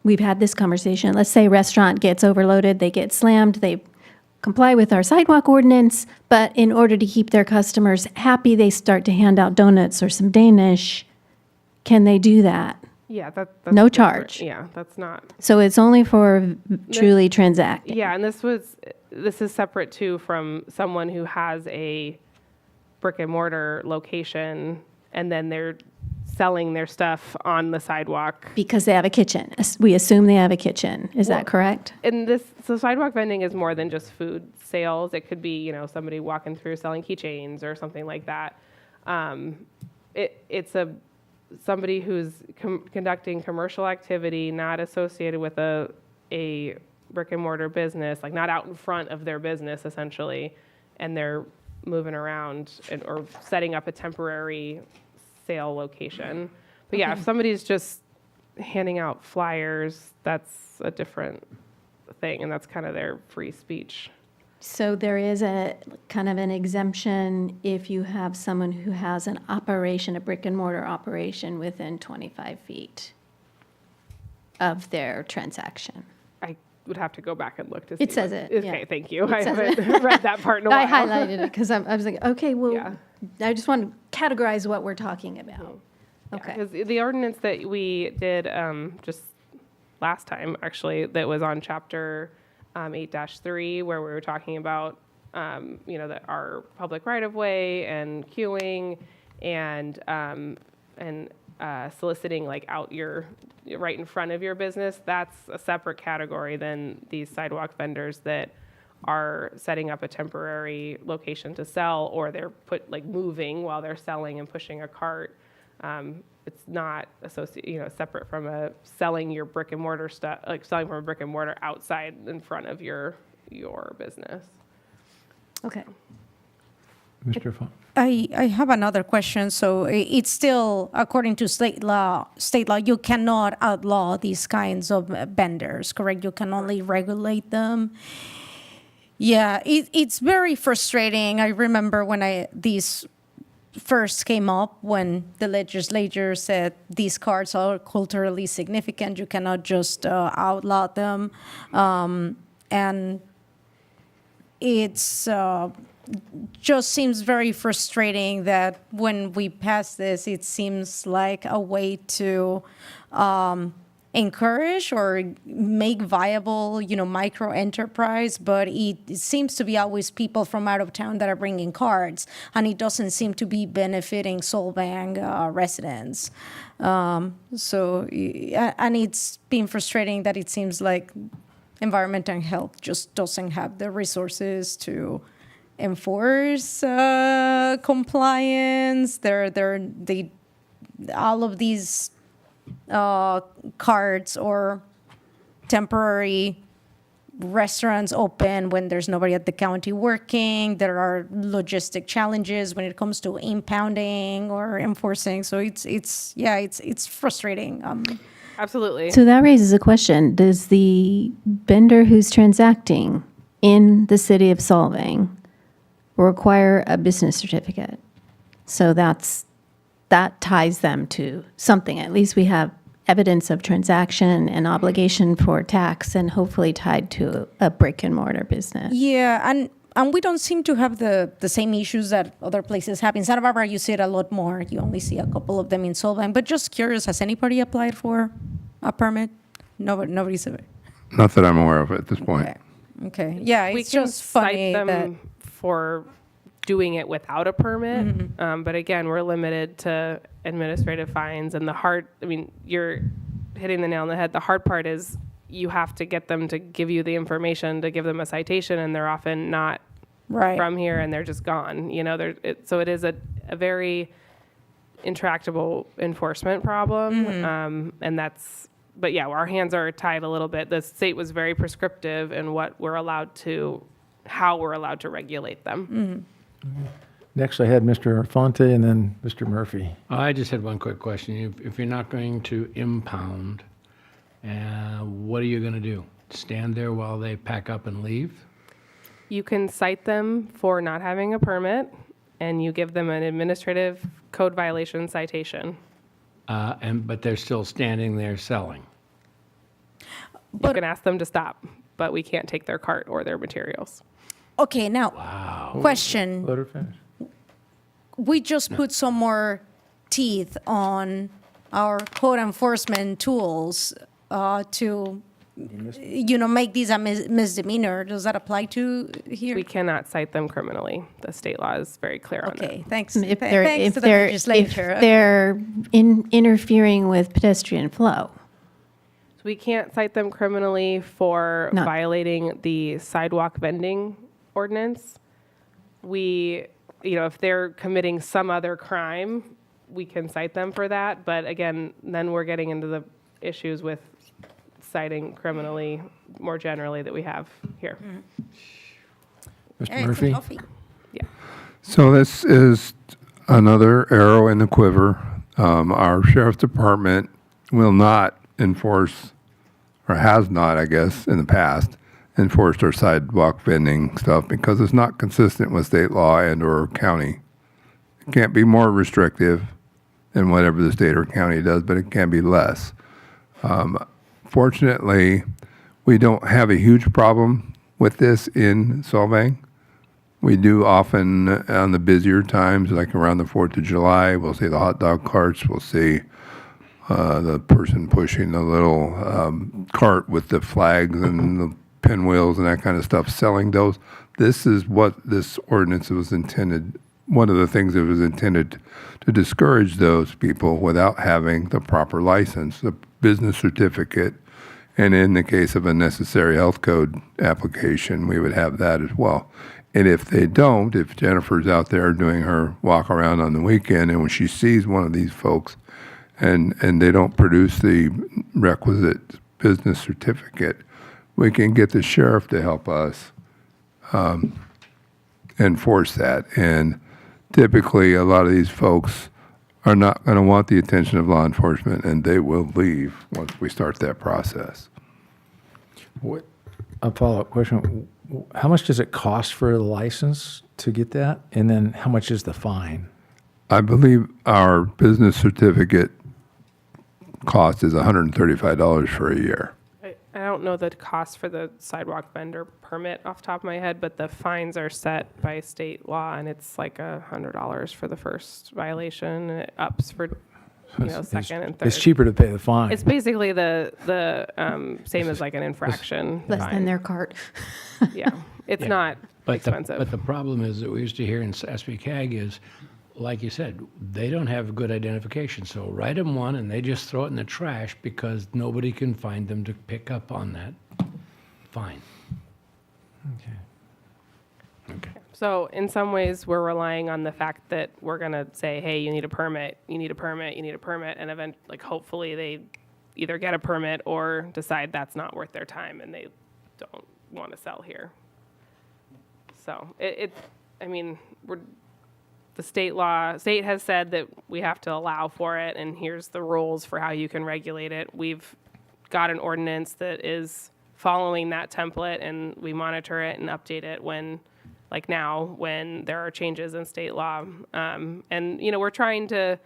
we've had this conversation. Let's say a restaurant gets overloaded, they get slammed, they comply with our sidewalk ordinance, but in order to keep their customers happy, they start to hand out donuts or some Danish. Can they do that? Yeah, that's No different. charge. Yeah, that's not. So it's only for truly transacting? Yeah, and this is separate too from someone who has a brick and mortar location and then they're selling their stuff on the sidewalk. Because they have a kitchen. We assume they have a kitchen. Is that correct? And so sidewalk vending is more than just food sales. It could be, somebody walking through selling keychains or something like that. It's somebody who's conducting commercial activity not associated with a brick and mortar business, like not out in front of their business essentially, and they're moving around or setting up a temporary sale location. But yeah, if somebody's just handing out flyers, that's a different thing, and that's kind of their free speech. So there is a kind of an exemption if you have someone who has an operation, a brick and mortar operation within 25 feet of their transaction. I would have to go back and look to see. It says it, Okay, yeah. thank you. It I says haven't read that part in a while. I highlighted it because I was like, okay, well, Yeah. I just want to categorize what we're talking about. Okay. Because the ordinance that we did just last time, actually, that was on chapter 8-3, where we were talking about, that our public right-of-way and queuing and soliciting like out your right in front of your business, that's a separate category than these sidewalk vendors that are setting up a temporary location to sell, or they're moving while they're selling and pushing a cart. It's not separate from selling your brick and mortar stuff, like selling from a brick and mortar outside in front of your business. Okay. Mr. Fong? I have another question. So it's still, according to state law, you cannot outlaw these kinds of vendors, correct? You can only regulate them. Yeah, it's very frustrating. I remember when these first came up, when the legislature said these cards are culturally significant, you cannot just outlaw them. And it's just seems very frustrating that when we pass this, it seems like a way to encourage or make viable, micro enterprise, but it seems to be always people from out of town that are bringing cards, and it doesn't seem to be benefiting Solvang residents. And it's been frustrating that it seems like environment and health just doesn't have the resources to enforce compliance. All of these cards or temporary restaurants open when there's nobody at the county working. There are logistic challenges when it comes to impounding or enforcing. So it's frustrating. Absolutely. So that raises a question. Does the vendor who's transacting in the city of Solvang require a business certificate? So that ties them to something. At least we have evidence of transaction and obligation for tax, and hopefully tied to a brick and mortar business. Yeah, and we don't seem to have the same issues that other places have. In Santa Barbara, you see it a lot more. You only see a couple of them in Solvang. But just curious, has anybody applied for a permit? Nobody's. Not that I'm aware of at this point. Okay. Yeah, We it's can just funny cite them that. for doing it without a permit. But again, we're limited to administrative fines. And you're hitting the nail on the head. The hard part is you have to get them to give you the information to give them a citation, and they're often not from here, and they're just gone. So it is a very intractable enforcement problem. But yeah, our hands are tied a little bit. The state was very prescriptive in how we're allowed to regulate them. Next, I had Mr. Fonte and then Mr. Murphy. I just had one quick question. If you're not going to impound, what are you going to do? Stand there while they pack up and leave? You can cite them for not having a permit, and you give them an administrative code violation citation. But they're still standing there selling. You can ask them to stop, but we can't take their cart or their materials. Okay, now, question. Let her finish. We just put some more teeth on our code enforcement tools to, make these a misdemeanor. Does that apply to here? We cannot cite them criminally. The state law is very clear on that. Okay, thanks. If Thanks to the legislature. if they're interfering with pedestrian flow. So we can't cite them criminally for No. violating the sidewalk vending ordinance. If they're committing some other crime, we can cite them for that. But again, then we're getting into the issues with citing criminally more generally that we have here. Mr. Murphy? So this is another arrow in the quiver. Our sheriff's department will not enforce, or has not, I guess, in the past, enforced our sidewalk vending stuff because it's not consistent with state law and or county. It can't be more restrictive than whatever the state or county does, but it can be less. Fortunately, we don't have a huge problem with this in Solvang. We do often on the busier times, like around the 4th of July, we'll see the hot dog carts, we'll see the person pushing the little cart with the flags and the pinwheels and that kind of stuff, selling those. This is what this ordinance was intended, one of the things that was intended to discourage those people without having the proper license, the business certificate, and in the case of a necessary health code application, we would have that as well. And if they don't, if Jennifer's out there doing her walk around on the weekend and when she sees one of these folks and they don't produce the requisite business certificate, we can get the sheriff to help us enforce that. And typically, a lot of these folks are not going to want the attention of law enforcement, and they will leave once we start that process. A follow-up question. how much does it cost for a license to get that? And then how much is the fine? I believe our business certificate cost is $135 for a year. I don't know the cost for the sidewalk vendor permit off the top of my head, but the fines are set by state law, and it's like $100 for the first violation, and it ups for second and third. It's cheaper to pay the fine. It's basically the same as like an infraction. Less fine. than their cart. Yeah, it's not But expensive. but the problem is that we used to hear in SPCAG is, like you said, they don't have good identification. So write them one and they just throw it in the trash because nobody can find them to pick up on that. Fine. Okay. So in some ways, we're relying on the fact that we're going to say, hey, you need a permit, you need a permit, you need a permit, and hopefully they either get a permit or decide that's not worth their time and they don't want to sell here. So the state has said that we have to allow for it, and here's the rules for how you can regulate it. We've got an ordinance that is following that template, and we monitor it and update it when there are changes in state law. We're trying to,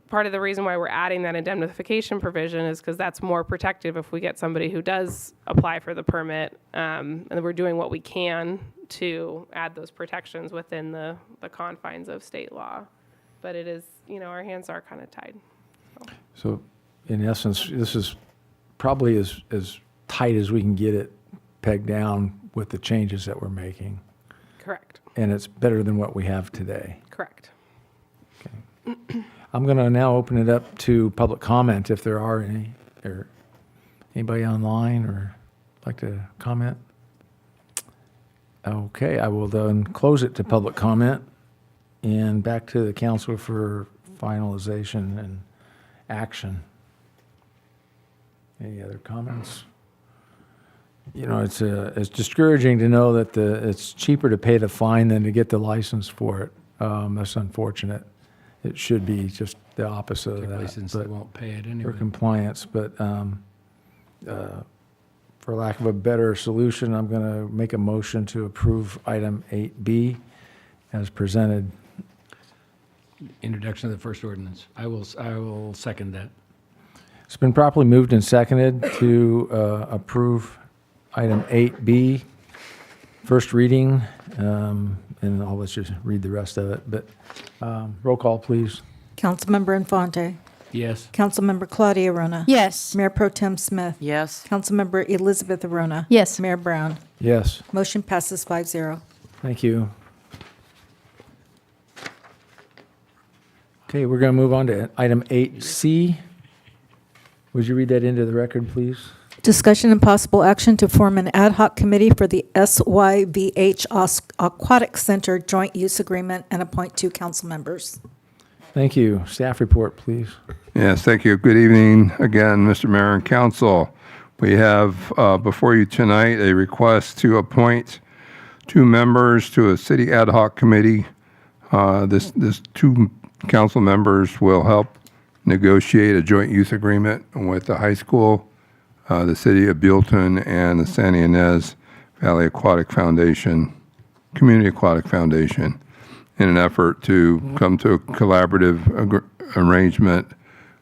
part of the reason why we're adding that indemnification provision is because that's more protective if we get somebody who does apply for the permit, and we're doing what we can to add those protections within the confines of state law. But it is, our hands are kind of tied. So in essence, this is probably as tight as we can get it pegged down with the changes that we're making. Correct. And it's better than what we have today. Correct. I'm going to now open it up to public comment if there are any, or anybody online or like to comment. Okay, I will then close it to public comment and back to the council for finalization and action. Any other comments? It's discouraging to know that it's cheaper to pay the fine than to get the license for it. That's unfortunate. It should be just the opposite of that. Since they won't pay it anyway. For compliance, but for lack of a better solution, I'm going to make a motion to approve item 8B as presented. Introduction of the first ordinance. I will second that. It's been properly moved and seconded to approve item 8B, first reading, and I'll let you read the rest of it, but roll call, please. Councilmember Infante. Yes. Councilmember Claudia Arona. Yes. Mayor Pro Tem Smith. Yes. Councilmember Elizabeth Arona. Yes. Mayor Brown. Yes, Motion passes 5-0. thank you. Okay, we're going to move on to item 8C. Would you read that into the record, please? Discussion and possible action to form an ad hoc committee for the SYVH Aquatic Center Joint Use Agreement and appoint 2 council members. Thank you. Staff report, please. Yes, thank you. Good evening again, Mr. Mayor and Council. We have before you tonight a request to appoint 2 members to a city ad hoc committee. This 2 council members will help negotiate a joint use agreement with the high school, the city of Buellton, and the Santa Ynez Valley Aquatic Foundation, Community Aquatic Foundation, in an effort to come to a collaborative arrangement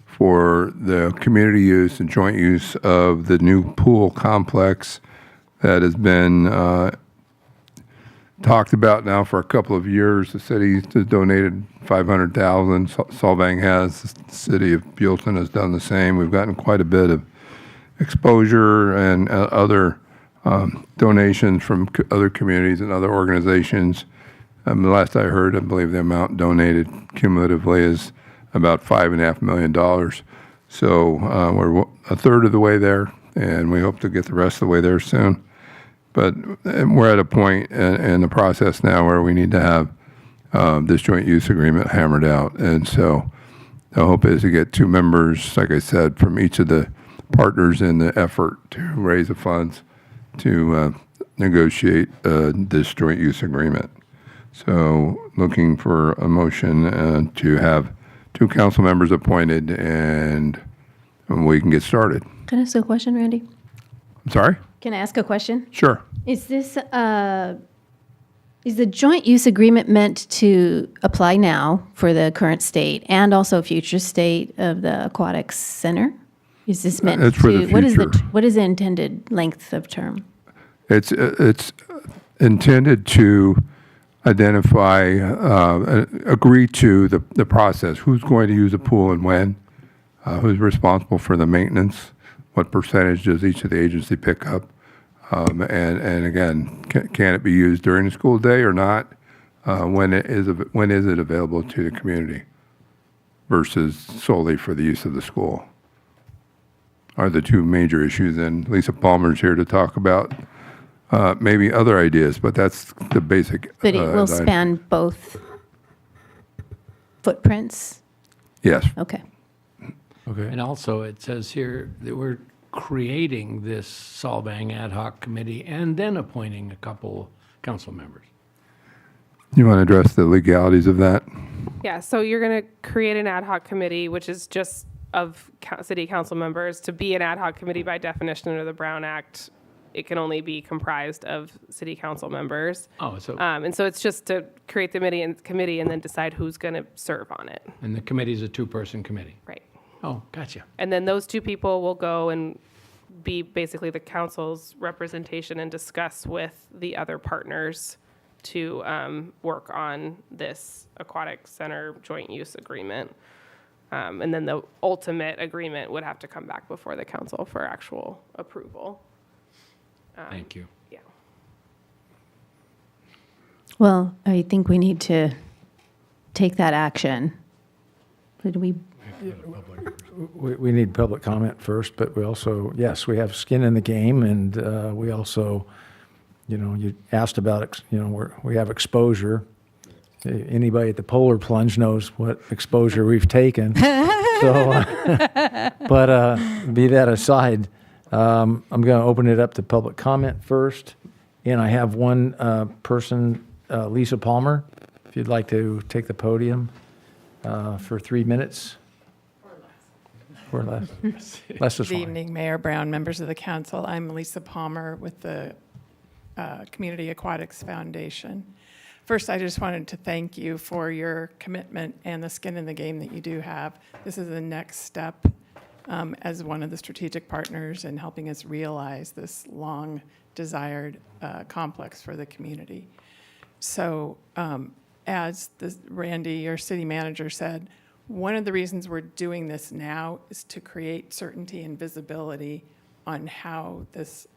for the community use and joint use of the new pool complex that has been talked about now for a couple of years. The city has donated $500,000. Solvang has. The city of Buellton has done the same. We've gotten quite a bit of exposure and other donations from other communities and other organizations. The last I heard, I believe the amount donated cumulatively is about $5.5 million. So we're a third of the way there, and we hope to get the rest of the way there soon. But we're at a point in the process now where we need to have this joint use agreement hammered out. And so the hope is to get 2 members, like I said, from each of the partners in the effort to raise the funds to negotiate this joint use agreement. So looking for a motion to have 2 council members appointed, and we can get started. Can I ask a question, Randy? I'm sorry? Can I ask a question? Sure. Is this, is the joint use agreement meant to apply now for the current state and also future state of the aquatics center? Is this meant It's for the what is future. what is the intended length of term? It's intended to identify, agree to the process. Who's going to use the pool and when? Who's responsible for the maintenance? What percentage does each of the agency pick up? And again, can it be used during the school day or not? When is it available to the community versus solely for the use of the school? Are the two major issues, and Lisa Palmer's here to talk about maybe other ideas, but that's the basic. But it will span both footprints? Yes. Okay. Okay. And also, it says here that we're creating this Solvang ad hoc committee and then appointing a couple council members. You want to address the legalities of that? Yeah, so you're going to create an ad hoc committee, which is just of city council members. To be an ad hoc committee by definition under the Brown Act, it can only be comprised of city council members. Oh, so, And so it's just to create the committee and then decide who's going to serve on it. and the committee's a two-person committee. Right. Oh, gotcha. And then those two people will go and be basically the council's representation and discuss with the other partners to work on this aquatic center joint use agreement. And then the ultimate agreement would have to come back before the council for actual approval. Thank you. Yeah. Well, I think we need to take that action. Did we? We need public comment first, but we also, yes, we have skin in the game, and we also, you asked about, we have exposure. Anybody at the Polar Plunge knows what exposure we've taken. So, but be that aside, I'm going to open it up to public comment first, and I have one person, Lisa Palmer, if you'd like to take the podium for 3 minutes. Or less. Less is Good fine. evening, Mayor Brown, members of the council. I'm Lisa Palmer with the Community Aquatics Foundation. First, I just wanted to thank you for your commitment and the skin in the game that you do have. This is the next step as one of the strategic partners in helping us realize this long-desired complex for the community. So as Randy, your city manager, said, one of the reasons we're doing this now is to create certainty and visibility on how this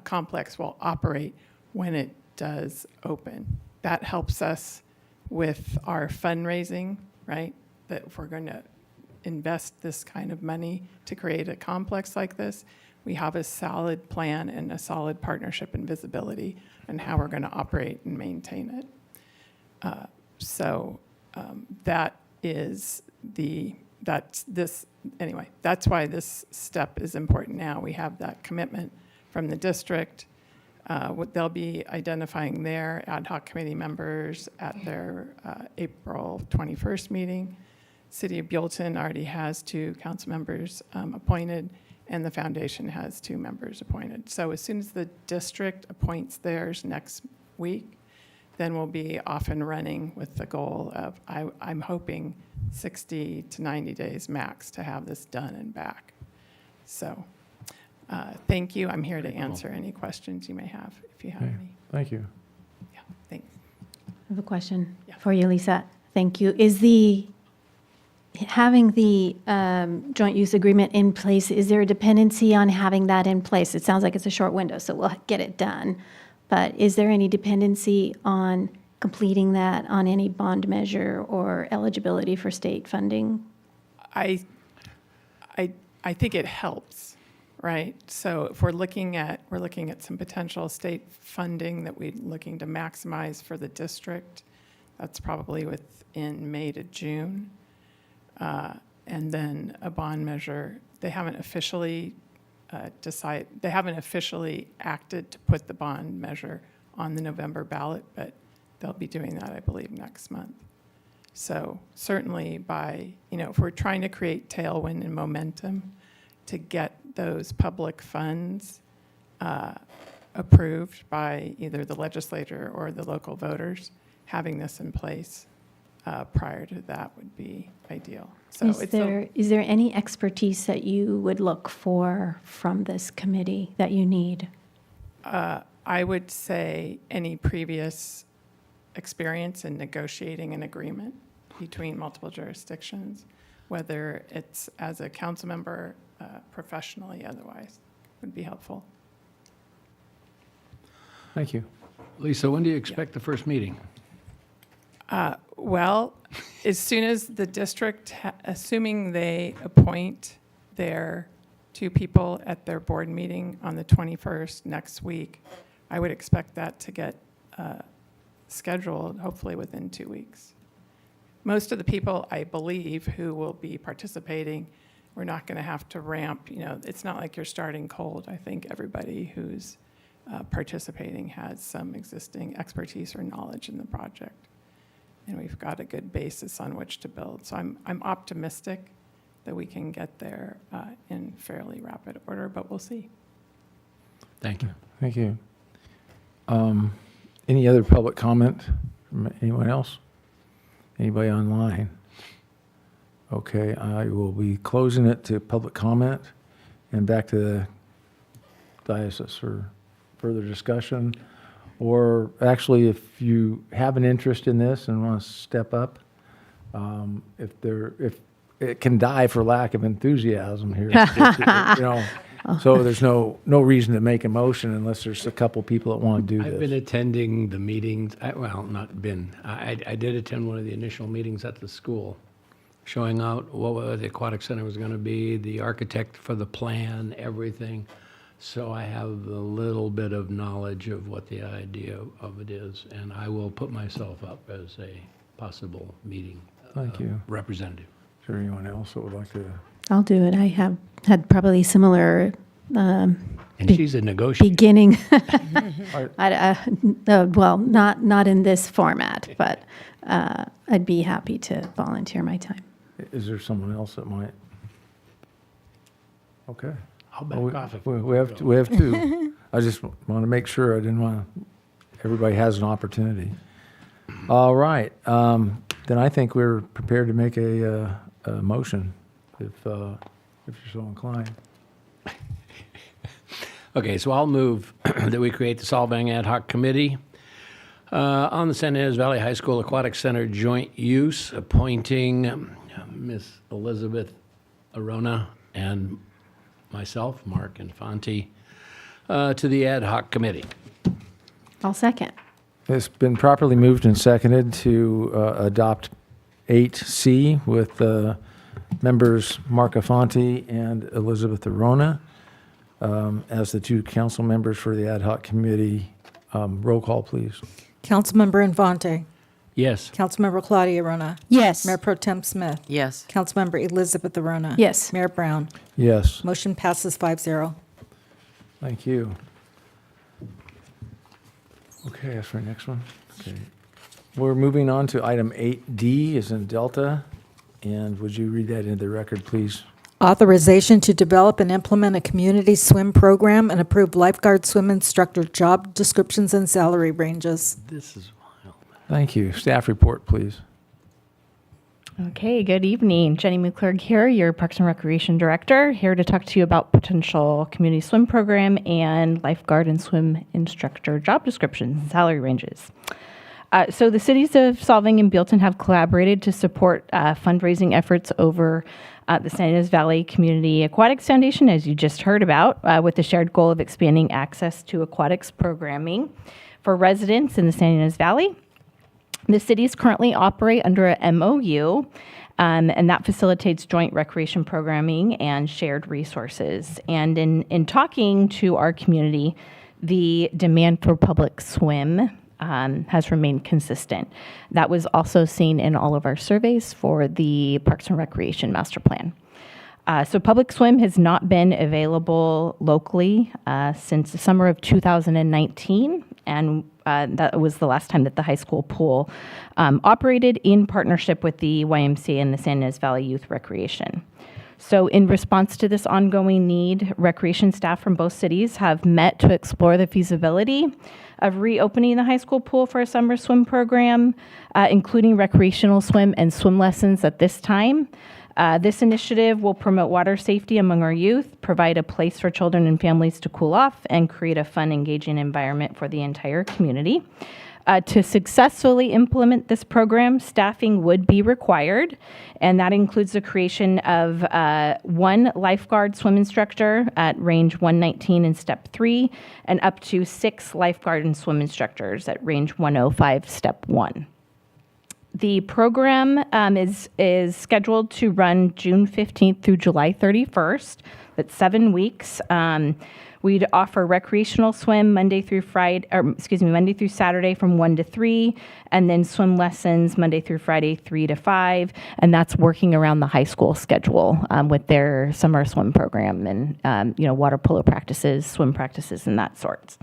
complex will operate when it does open. That helps us with our fundraising, right? That if we're going to invest this kind of money to create a complex like this, we have a solid plan and a solid partnership and visibility on how we're going to operate and maintain it. That's why this step is important now. We have that commitment from the district. They'll be identifying their ad hoc committee members at their April 21st meeting. City of Buellton already has 2 council members appointed, and the foundation has 2 members appointed. So as soon as the district appoints theirs next week, then we'll be off and running with the goal of, I'm hoping, 60 to 90 days max to have this done and back. So thank you. I'm here to answer any questions you may have, if you have Okay. any. Thank you. Yeah, thanks. I have a question Yeah. for you, Lisa. Thank you. Is having the joint use agreement in place, is there a dependency on having that in place? It sounds like it's a short window, so we'll get it done. But is there any dependency on completing that on any bond measure or eligibility for state funding? I think it helps, right? So if we're looking at some potential state funding that we're looking to maximize for the district. That's probably within May to June. And then a bond measure, they haven't officially acted to put the bond measure on the November ballot, but they'll be doing that, I believe, next month. So certainly if we're trying to create tailwind and momentum to get those public funds approved by either the legislature or the local voters, having this in place prior to that would be ideal. So Is there any expertise that you would look for from this committee that you need? I would say any previous experience in negotiating an agreement between multiple jurisdictions, whether it's as a council member, professionally, otherwise, would be helpful. Thank you. Lisa, when do you expect the first meeting? Well, as soon as the district, assuming they appoint their 2 people at their board meeting on the 21st next week, I would expect that to get scheduled hopefully within 2 weeks. Most of the people, I believe, who will be participating, we're not going to have to ramp. It's not like you're starting cold. I think everybody who's participating has some existing expertise or knowledge in the project. And we've got a good basis on which to build. So I'm optimistic that we can get there in fairly rapid order, but we'll see. Thank you. Thank you. Any other public comment from anyone else? Anybody online? Okay, I will be closing it to public comment and back to the diocese for further discussion. Or actually, if you have an interest in this and want to step up, if it can die for lack of enthusiasm here, so there's no reason to make a motion unless there's a couple people that want to do this. I've been attending the meetings, I did attend one of the initial meetings at the school, showing out what the aquatic center was going to be, the architect for the plan, everything. So I have a little bit of knowledge of what the idea of it is, and I will put myself up as a possible meeting Thank you. representative. Is there anyone else that would like to? I'll do it. I have had probably similar And she's a negotiator. beginning. Well, not in this format, but I'd be happy to volunteer my time. Is there someone else that might? Okay. I'll back off if We have two. I just want to make sure. I didn't want everybody has an opportunity. All right. Then I think we're prepared to make a motion if you're so inclined. Okay, so I'll move that we create the Solvang Ad Hoc Committee on the San Ynez Valley High School Aquatic Center joint use, appointing Miss Elizabeth Arona and myself, Mark Infanti, to the Ad Hoc Committee. I'll second. It's been properly moved and seconded to adopt 8C with members Mark Infanti and Elizabeth Arona as the 2 council members for the Ad Hoc Committee. Roll call, please. Councilmember Infante. Yes. Councilmember Claudia Arona. Yes. Mayor Pro Tem Smith. Yes. Councilmember Elizabeth Arona. Yes. Mayor Brown. Yes. Motion passes 5-0. Thank you. Okay, that's our next one. Okay. We're moving on to item 8D, is in Delta. And would you read that into the record, please? Authorization to develop and implement a community swim program and approve lifeguard swim instructor job descriptions and salary ranges. This is wild. Thank you. Staff report, please. Okay, good evening. Jenny McClurg here, your Parks and Recreation Director, here to talk to you about potential community swim program and lifeguard and swim instructor job descriptions and salary ranges. So the cities of Solvang and Bealton have collaborated to support fundraising efforts over the San Ynez Valley Community Aquatics Foundation, as you just heard about, with the shared goal of expanding access to aquatics programming for residents in the San Ynez Valley. The cities currently operate under a MOU, and that facilitates joint recreation programming and shared resources. And in talking to our community, the demand for public swim has remained consistent. That was also seen in all of our surveys for the Parks and Recreation Master Plan. So public swim has not been available locally since the summer of 2019, and that was the last time that the high school pool operated in partnership with the YMCA and the San Ynez Valley Youth Recreation. So in response to this ongoing need, recreation staff from both cities have met to explore the feasibility of reopening the high school pool for a summer swim program, including recreational swim and swim lessons at this time. This initiative will promote water safety among our youth, provide a place for children and families to cool off, and create a fun, engaging environment for the entire community. To successfully implement this program, staffing would be required, and that includes the creation of one lifeguard swim instructor at range 119 in step 3, and up to 6 lifeguard and swim instructors at range 105, step 1. The program is scheduled to run June 15th through July 31st. That's 7 weeks. We'd offer recreational swim Monday through Saturday from 1 to 3, and then swim lessons Monday through Friday 3 to 5, and that's working around the high school schedule with their summer swim program and water polo practices, swim practices, and that sorts.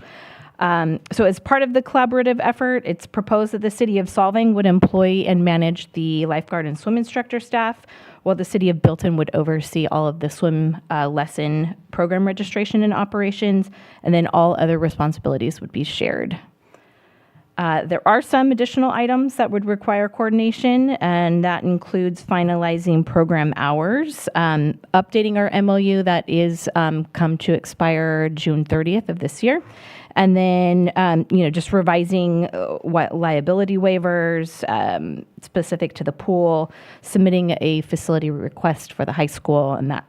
So as part of the collaborative effort, it's proposed that the city of Solvang would employ and manage the lifeguard and swim instructor staff, while the city of Bilton would oversee all of the swim lesson program registration and operations, and then all other responsibilities would be shared. There are some additional items that would require coordination, and that includes finalizing program hours, updating our MOU that is come to expire June 30th of this year, and then just revising what liability waivers specific to the pool, submitting a facility request for the high school, and that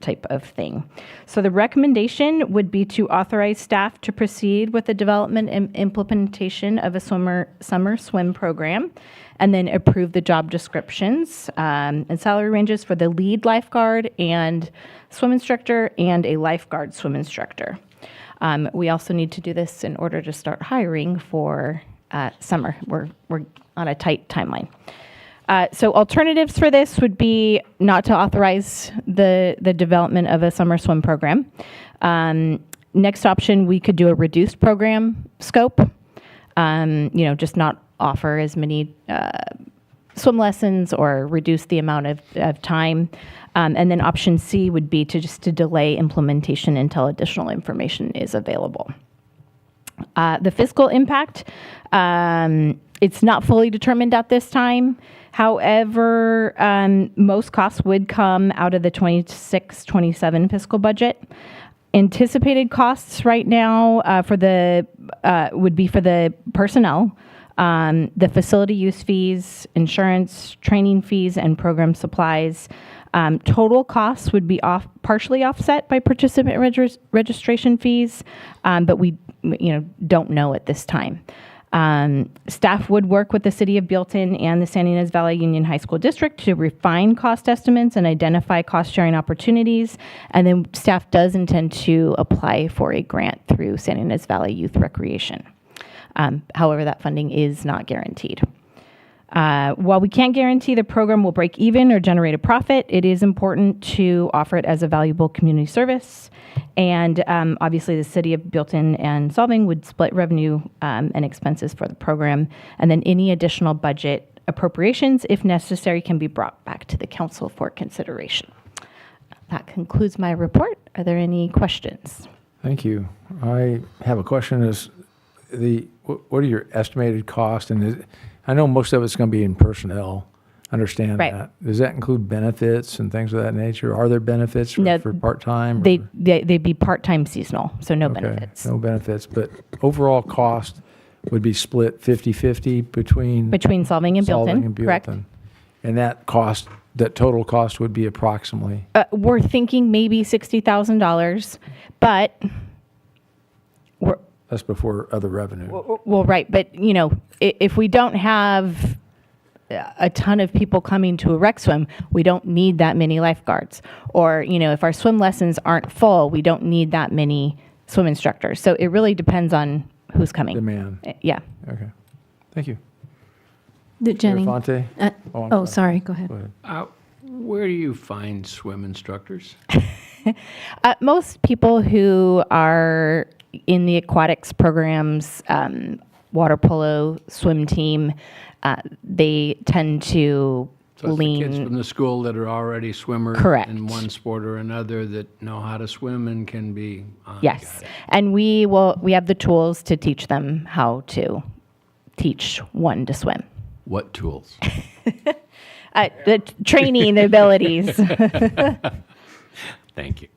type of thing. So the recommendation would be to authorize staff to proceed with the development and implementation of a summer swim program, and then approve the job descriptions and salary ranges for the lead lifeguard and swim instructor and a lifeguard swim instructor. We also need to do this in order to start hiring for summer. We're on a tight timeline. So alternatives for this would be not to authorize the development of a summer swim program. Next option, we could do a reduced program scope. Just not offer as many swim lessons or reduce the amount of time. And then option C would be to delay implementation until additional information is available. The fiscal impact, it's not fully determined at this time. However, most costs would come out of the 26-27 fiscal budget. Anticipated costs right now would be for the personnel, the facility use fees, insurance, training fees, and program supplies. Total costs would be partially offset by participant registration fees, but we don't know at this time. Staff would work with the City of Bilton and the San Ynez Valley Union High School District to refine cost estimates and identify cost-sharing opportunities. And then staff does intend to apply for a grant through San Ynez Valley Youth Recreation. However, that funding is not guaranteed. While we can't guarantee the program will break even or generate a profit, it is important to offer it as a valuable community service. And obviously, the City of Bilton and Solvang would split revenue and expenses for the program. And then any additional budget appropriations, if necessary, can be brought back to the council for consideration. That concludes my report. Are there any questions? Thank you. I have a question. What are your estimated costs? And I know most of it's going to be in personnel. Understand Right. that. Does that include benefits and things of that nature? Are there benefits for part-time? They'd be part-time seasonal, so no Okay, benefits. no benefits, but overall cost would be split 50-50 between Solvang and Bilton, Solvang and correct. Bilton. And that total cost would be approximately? We're thinking maybe $60,000, but That's before other revenue. well, right. But if we don't have a ton of people coming to a rec swim, we don't need that many lifeguards. Or if our swim lessons aren't full, we don't need that many swim instructors. So it really depends on who's coming. Demand. Yeah. Okay. Thank you. Jenny. Fonte? Oh, sorry. Go ahead. Where do you find swim instructors? Most people who are in the aquatics programs, water polo, swim team, they tend to So it's the kids lean. from the school that are already swimmers Correct. in one sport or another that know how to swim and can be. Yes, and we have the tools to teach them how to teach one to swim. What tools? The training abilities. Thank you.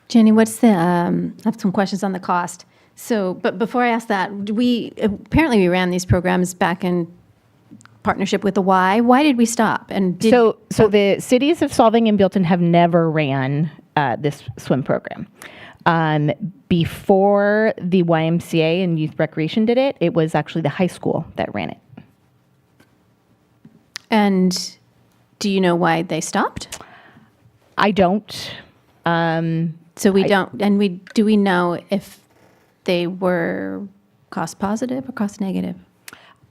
Jenny, what's the, I have some questions on the cost. So, but before I ask that, apparently we ran these programs back in partnership with the Y. Why did we stop? And So the cities of Solvang and Buellton have never ran this swim program. Before the YMCA and Youth Recreation did it, it was actually the high school that ran it. And do you know why they stopped? I don't. So we don't, and do we know if they were cost positive or cost negative?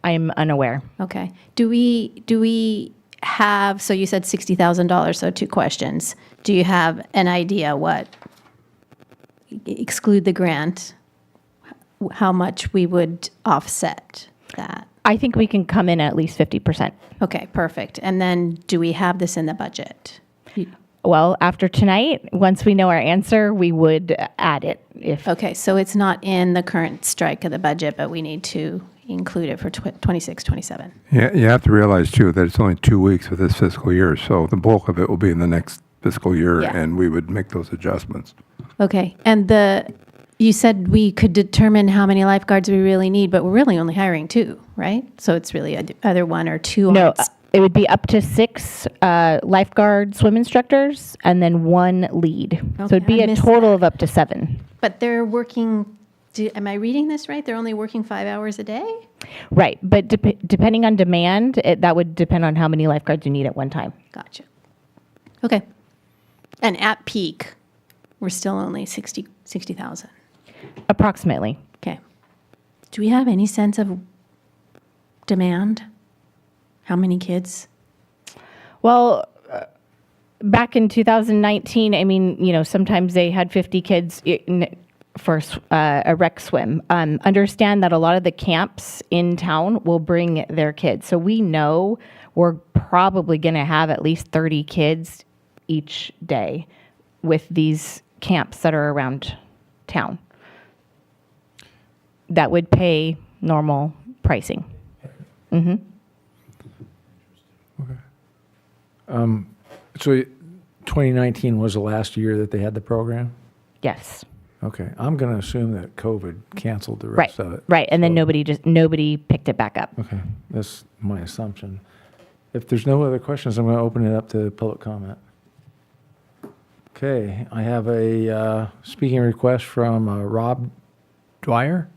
I'm unaware. Okay. Do we have, so you said $60,000, so 2 questions. Do you have an idea what, exclude the grant, how much we would offset that? I think we can come in at least 50%. Okay, perfect. And then do we have this in the budget? Well, after tonight, once we know our answer, we would add it. Okay, so it's not in the current strike of the budget, but we need to include it for 26, 27. Yeah, you have to realize too that it's only 2 weeks of this fiscal year, so the bulk of it will be in the next fiscal year, Yeah. and we would make those adjustments. Okay, and you said we could determine how many lifeguards we really need, but we're really only hiring 2, right? So it's really either 1 or 2. No, it would be up to 6 lifeguard swim instructors and then 1 lead. So it'd be I a missed total of up to 7. But they're working, am I reading this right? They're only working 5 hours a day? Right, but depending on demand, that would depend on how many lifeguards you need at one time. Gotcha. Okay. And at peak, we're still only 60,000. Approximately. Okay. Do we have any sense of demand? How many kids? Well, back in 2019, I mean, sometimes they had 50 kids for a rec swim. Understand that a lot of the camps in town will bring their kids. So we know we're probably going to have at least 30 kids each day with these camps that are around town that would pay normal pricing. Mm-hmm. So 2019 was the last year that they had the program? Yes. Okay, I'm going to assume that COVID canceled the rest of it. Right, and then nobody picked it back up. Okay, that's my assumption. If there's no other questions, I'm going to open it up to public comment. Okay, I have a speaking request from Rob Dwyer.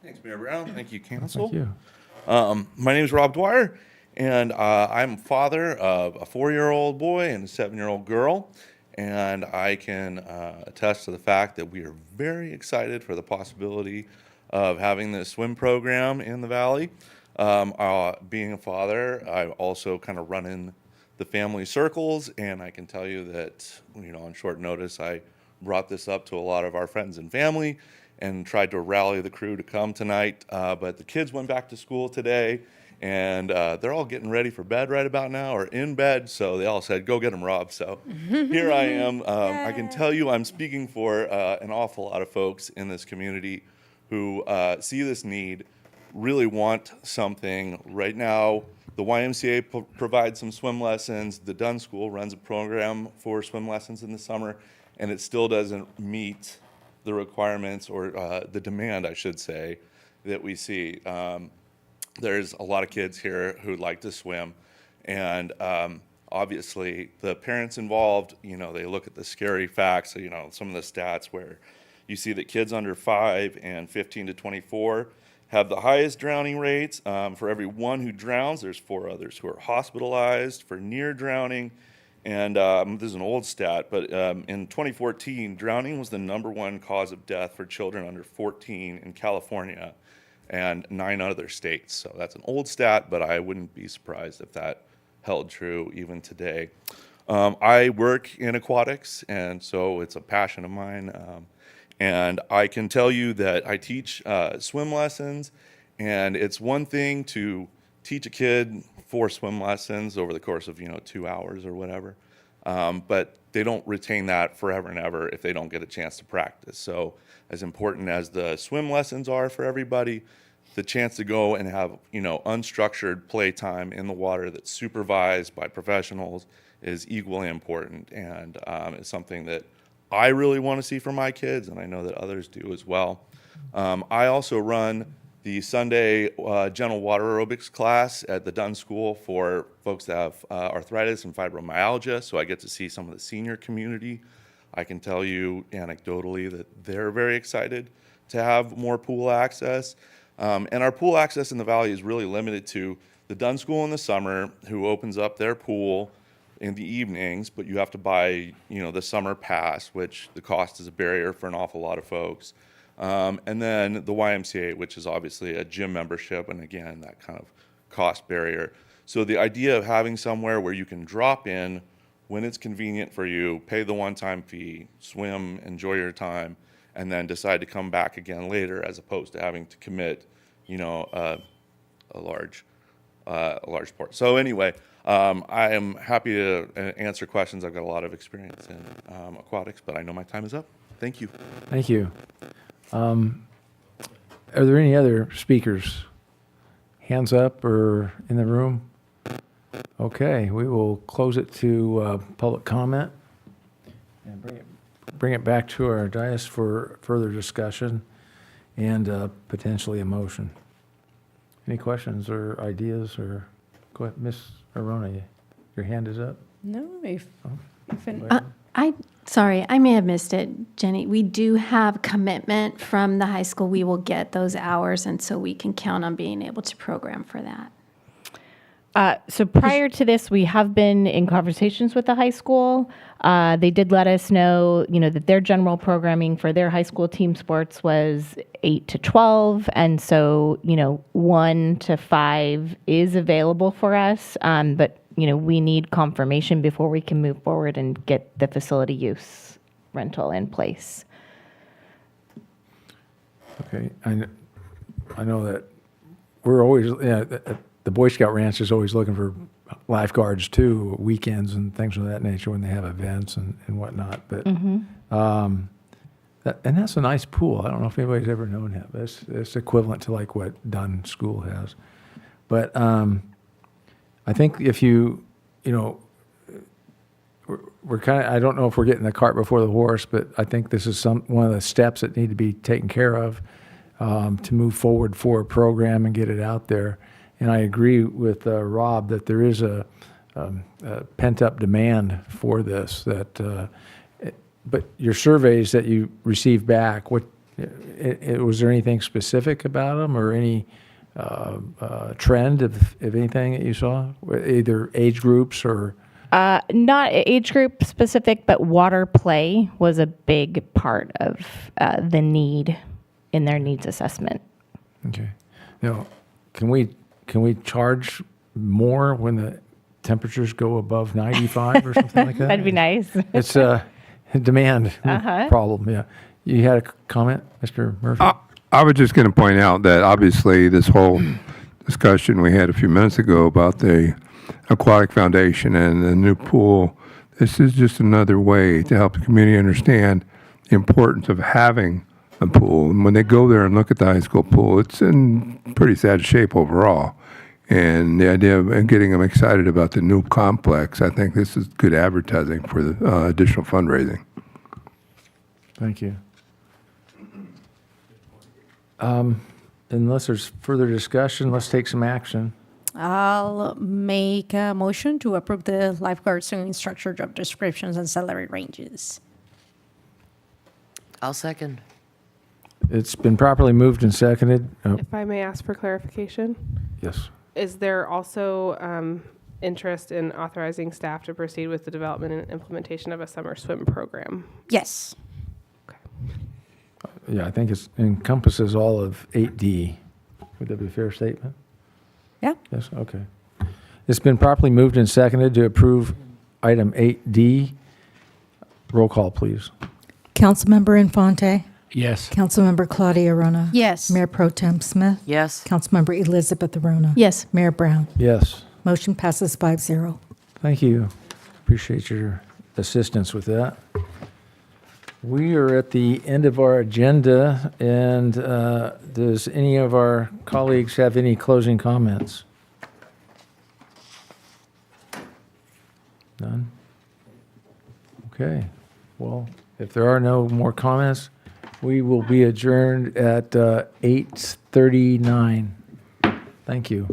Thanks, Mayor Brown. Thank you, Council. Thank you. My name is Rob Dwyer, and I'm father of a 4-year-old boy and a 7-year-old girl. And I can attest to the fact that we are very excited for the possibility of having this swim program in the Valley. Being a father, I also kind of run in the family circles, and I can tell you that, on short notice, I brought this up to a lot of our friends and family and tried to rally the crew to come tonight. But the kids went back to school today, and they're all getting ready for bed right about now, or in bed, so they all said, go get them, Rob. So here I am. I can tell you I'm speaking for an awful lot of folks in this community who see this need, really want something. Right now, the YMCA provides some swim lessons. The Dunn School runs a program for swim lessons in the summer, and it still doesn't meet the requirements or the demand, I should say, that we see. There's a lot of kids here who'd like to swim, and obviously the parents involved, they look at the scary facts, some of the stats where you see that kids under 5 and 15 to 24 have the highest drowning rates. For every 1 who drowns, there's 4 others who are hospitalized for near drowning. And this is an old stat, but in 2014, drowning was the #1 cause of death for children under 14 in California and 9 other states. So that's an old stat, but I wouldn't be surprised if that held true even today. I work in aquatics, and so it's a passion of mine. And I can tell you that I teach swim lessons, and it's one thing to teach a kid 4 swim lessons over the course of 2 hours or whatever, but they don't retain that forever and ever if they don't get a chance to practice. So as important as the swim lessons are for everybody, the chance to go and have unstructured play time in the water that's supervised by professionals is equally important, and it's something that I really want to see for my kids, and I know that others do as well. I also run the Sunday gentle water aerobics class at the Dunn School for folks that have arthritis and fibromyalgia, so I get to see some of the senior community. I can tell you anecdotally that they're very excited to have more pool access. And our pool access in the Valley is really limited to the Dunn School in the summer, who opens up their pool in the evenings, but you have to buy, the summer pass, which the cost is a barrier for an awful lot of folks. And then the YMCA, which is obviously a gym membership, and again, that kind of cost barrier. So the idea of having somewhere where you can drop in when it's convenient for you, pay the one-time fee, swim, enjoy your time, and then decide to come back again later, as opposed to having to commit, a large part. So anyway, I am happy to answer questions. I've got a lot of experience in aquatics, but I know my time is up. Thank you. Thank you. Are there any other speakers? Hands up or in the room? Okay, we will close it to public comment and bring it back to our dais for further discussion and potentially a motion. Any questions or ideas? Or go ahead, Ms. Arona, your hand is up. No, Sorry, I may have missed it, Jenny. We do have commitment from the high school. We will get those hours, and so we can count on being able to program for that. So prior to this, we have been in conversations with the high school. They did let us know, that their general programming for their high school team sports was 8 to 12. And so, 1 to 5 is available for us. But, we need confirmation before we can move forward and get the facility use rental in place. Okay, I know that we're always, the Boy Scout Ranch is always looking for lifeguards too, weekends and things of that nature when they have events and whatnot. But and that's a nice pool. I don't know if anybody's ever known that, but it's equivalent to like what Dunn School has. But I think if we're kind of, I don't know if we're getting the cart before the horse, but I think this is one of the steps that need to be taken care of to move forward for a program and get it out there. And I agree with Rob that there is a pent-up demand for this. But your surveys that you received back, was there anything specific about them or any trend of anything that you saw, either age groups or? Not age group specific, but water play was a big part of the need in their needs assessment. Okay. Now, can we charge more when the temperatures go above 95 or something like that? That'd be nice. It's a demand problem, yeah. You had a comment, Mr. Murphy? I was just going to point out that obviously this whole discussion we had a few minutes ago about the Aquatic Foundation and the new pool, this is just another way to help the community understand the importance of having a pool. And when they go there and look at the high school pool, it's in pretty sad shape overall. And the idea of getting them excited about the new complex, I think this is good advertising for the additional fundraising. Thank you. Unless there's further discussion, let's take some action. I'll make a motion to approve the lifeguard swimming instructor job descriptions and salary ranges. I'll second. It's been properly moved and seconded. Oh, If I may ask for clarification, yes. is there also interest in authorizing staff to proceed with the development and implementation of a summer swim program? Yes. Yeah, I think it encompasses all of 8D. Would that be a fair statement? Yeah. Yes, okay. It's been properly moved and seconded to approve item 8D. Roll call, please. Councilmember Infante, Yes. Councilmember Claudia Rona. Yes. Mayor Pro Tem Smith. Yes. Councilmember Elizabeth Rona. Yes. Mayor Brown. Yes. Motion passes 5-0. Thank you. Appreciate your assistance with that. We are at the end of our agenda, and does any of our colleagues have any closing comments? None? Okay. Well, if there are no more comments, we will be adjourned at 8:39. Thank you.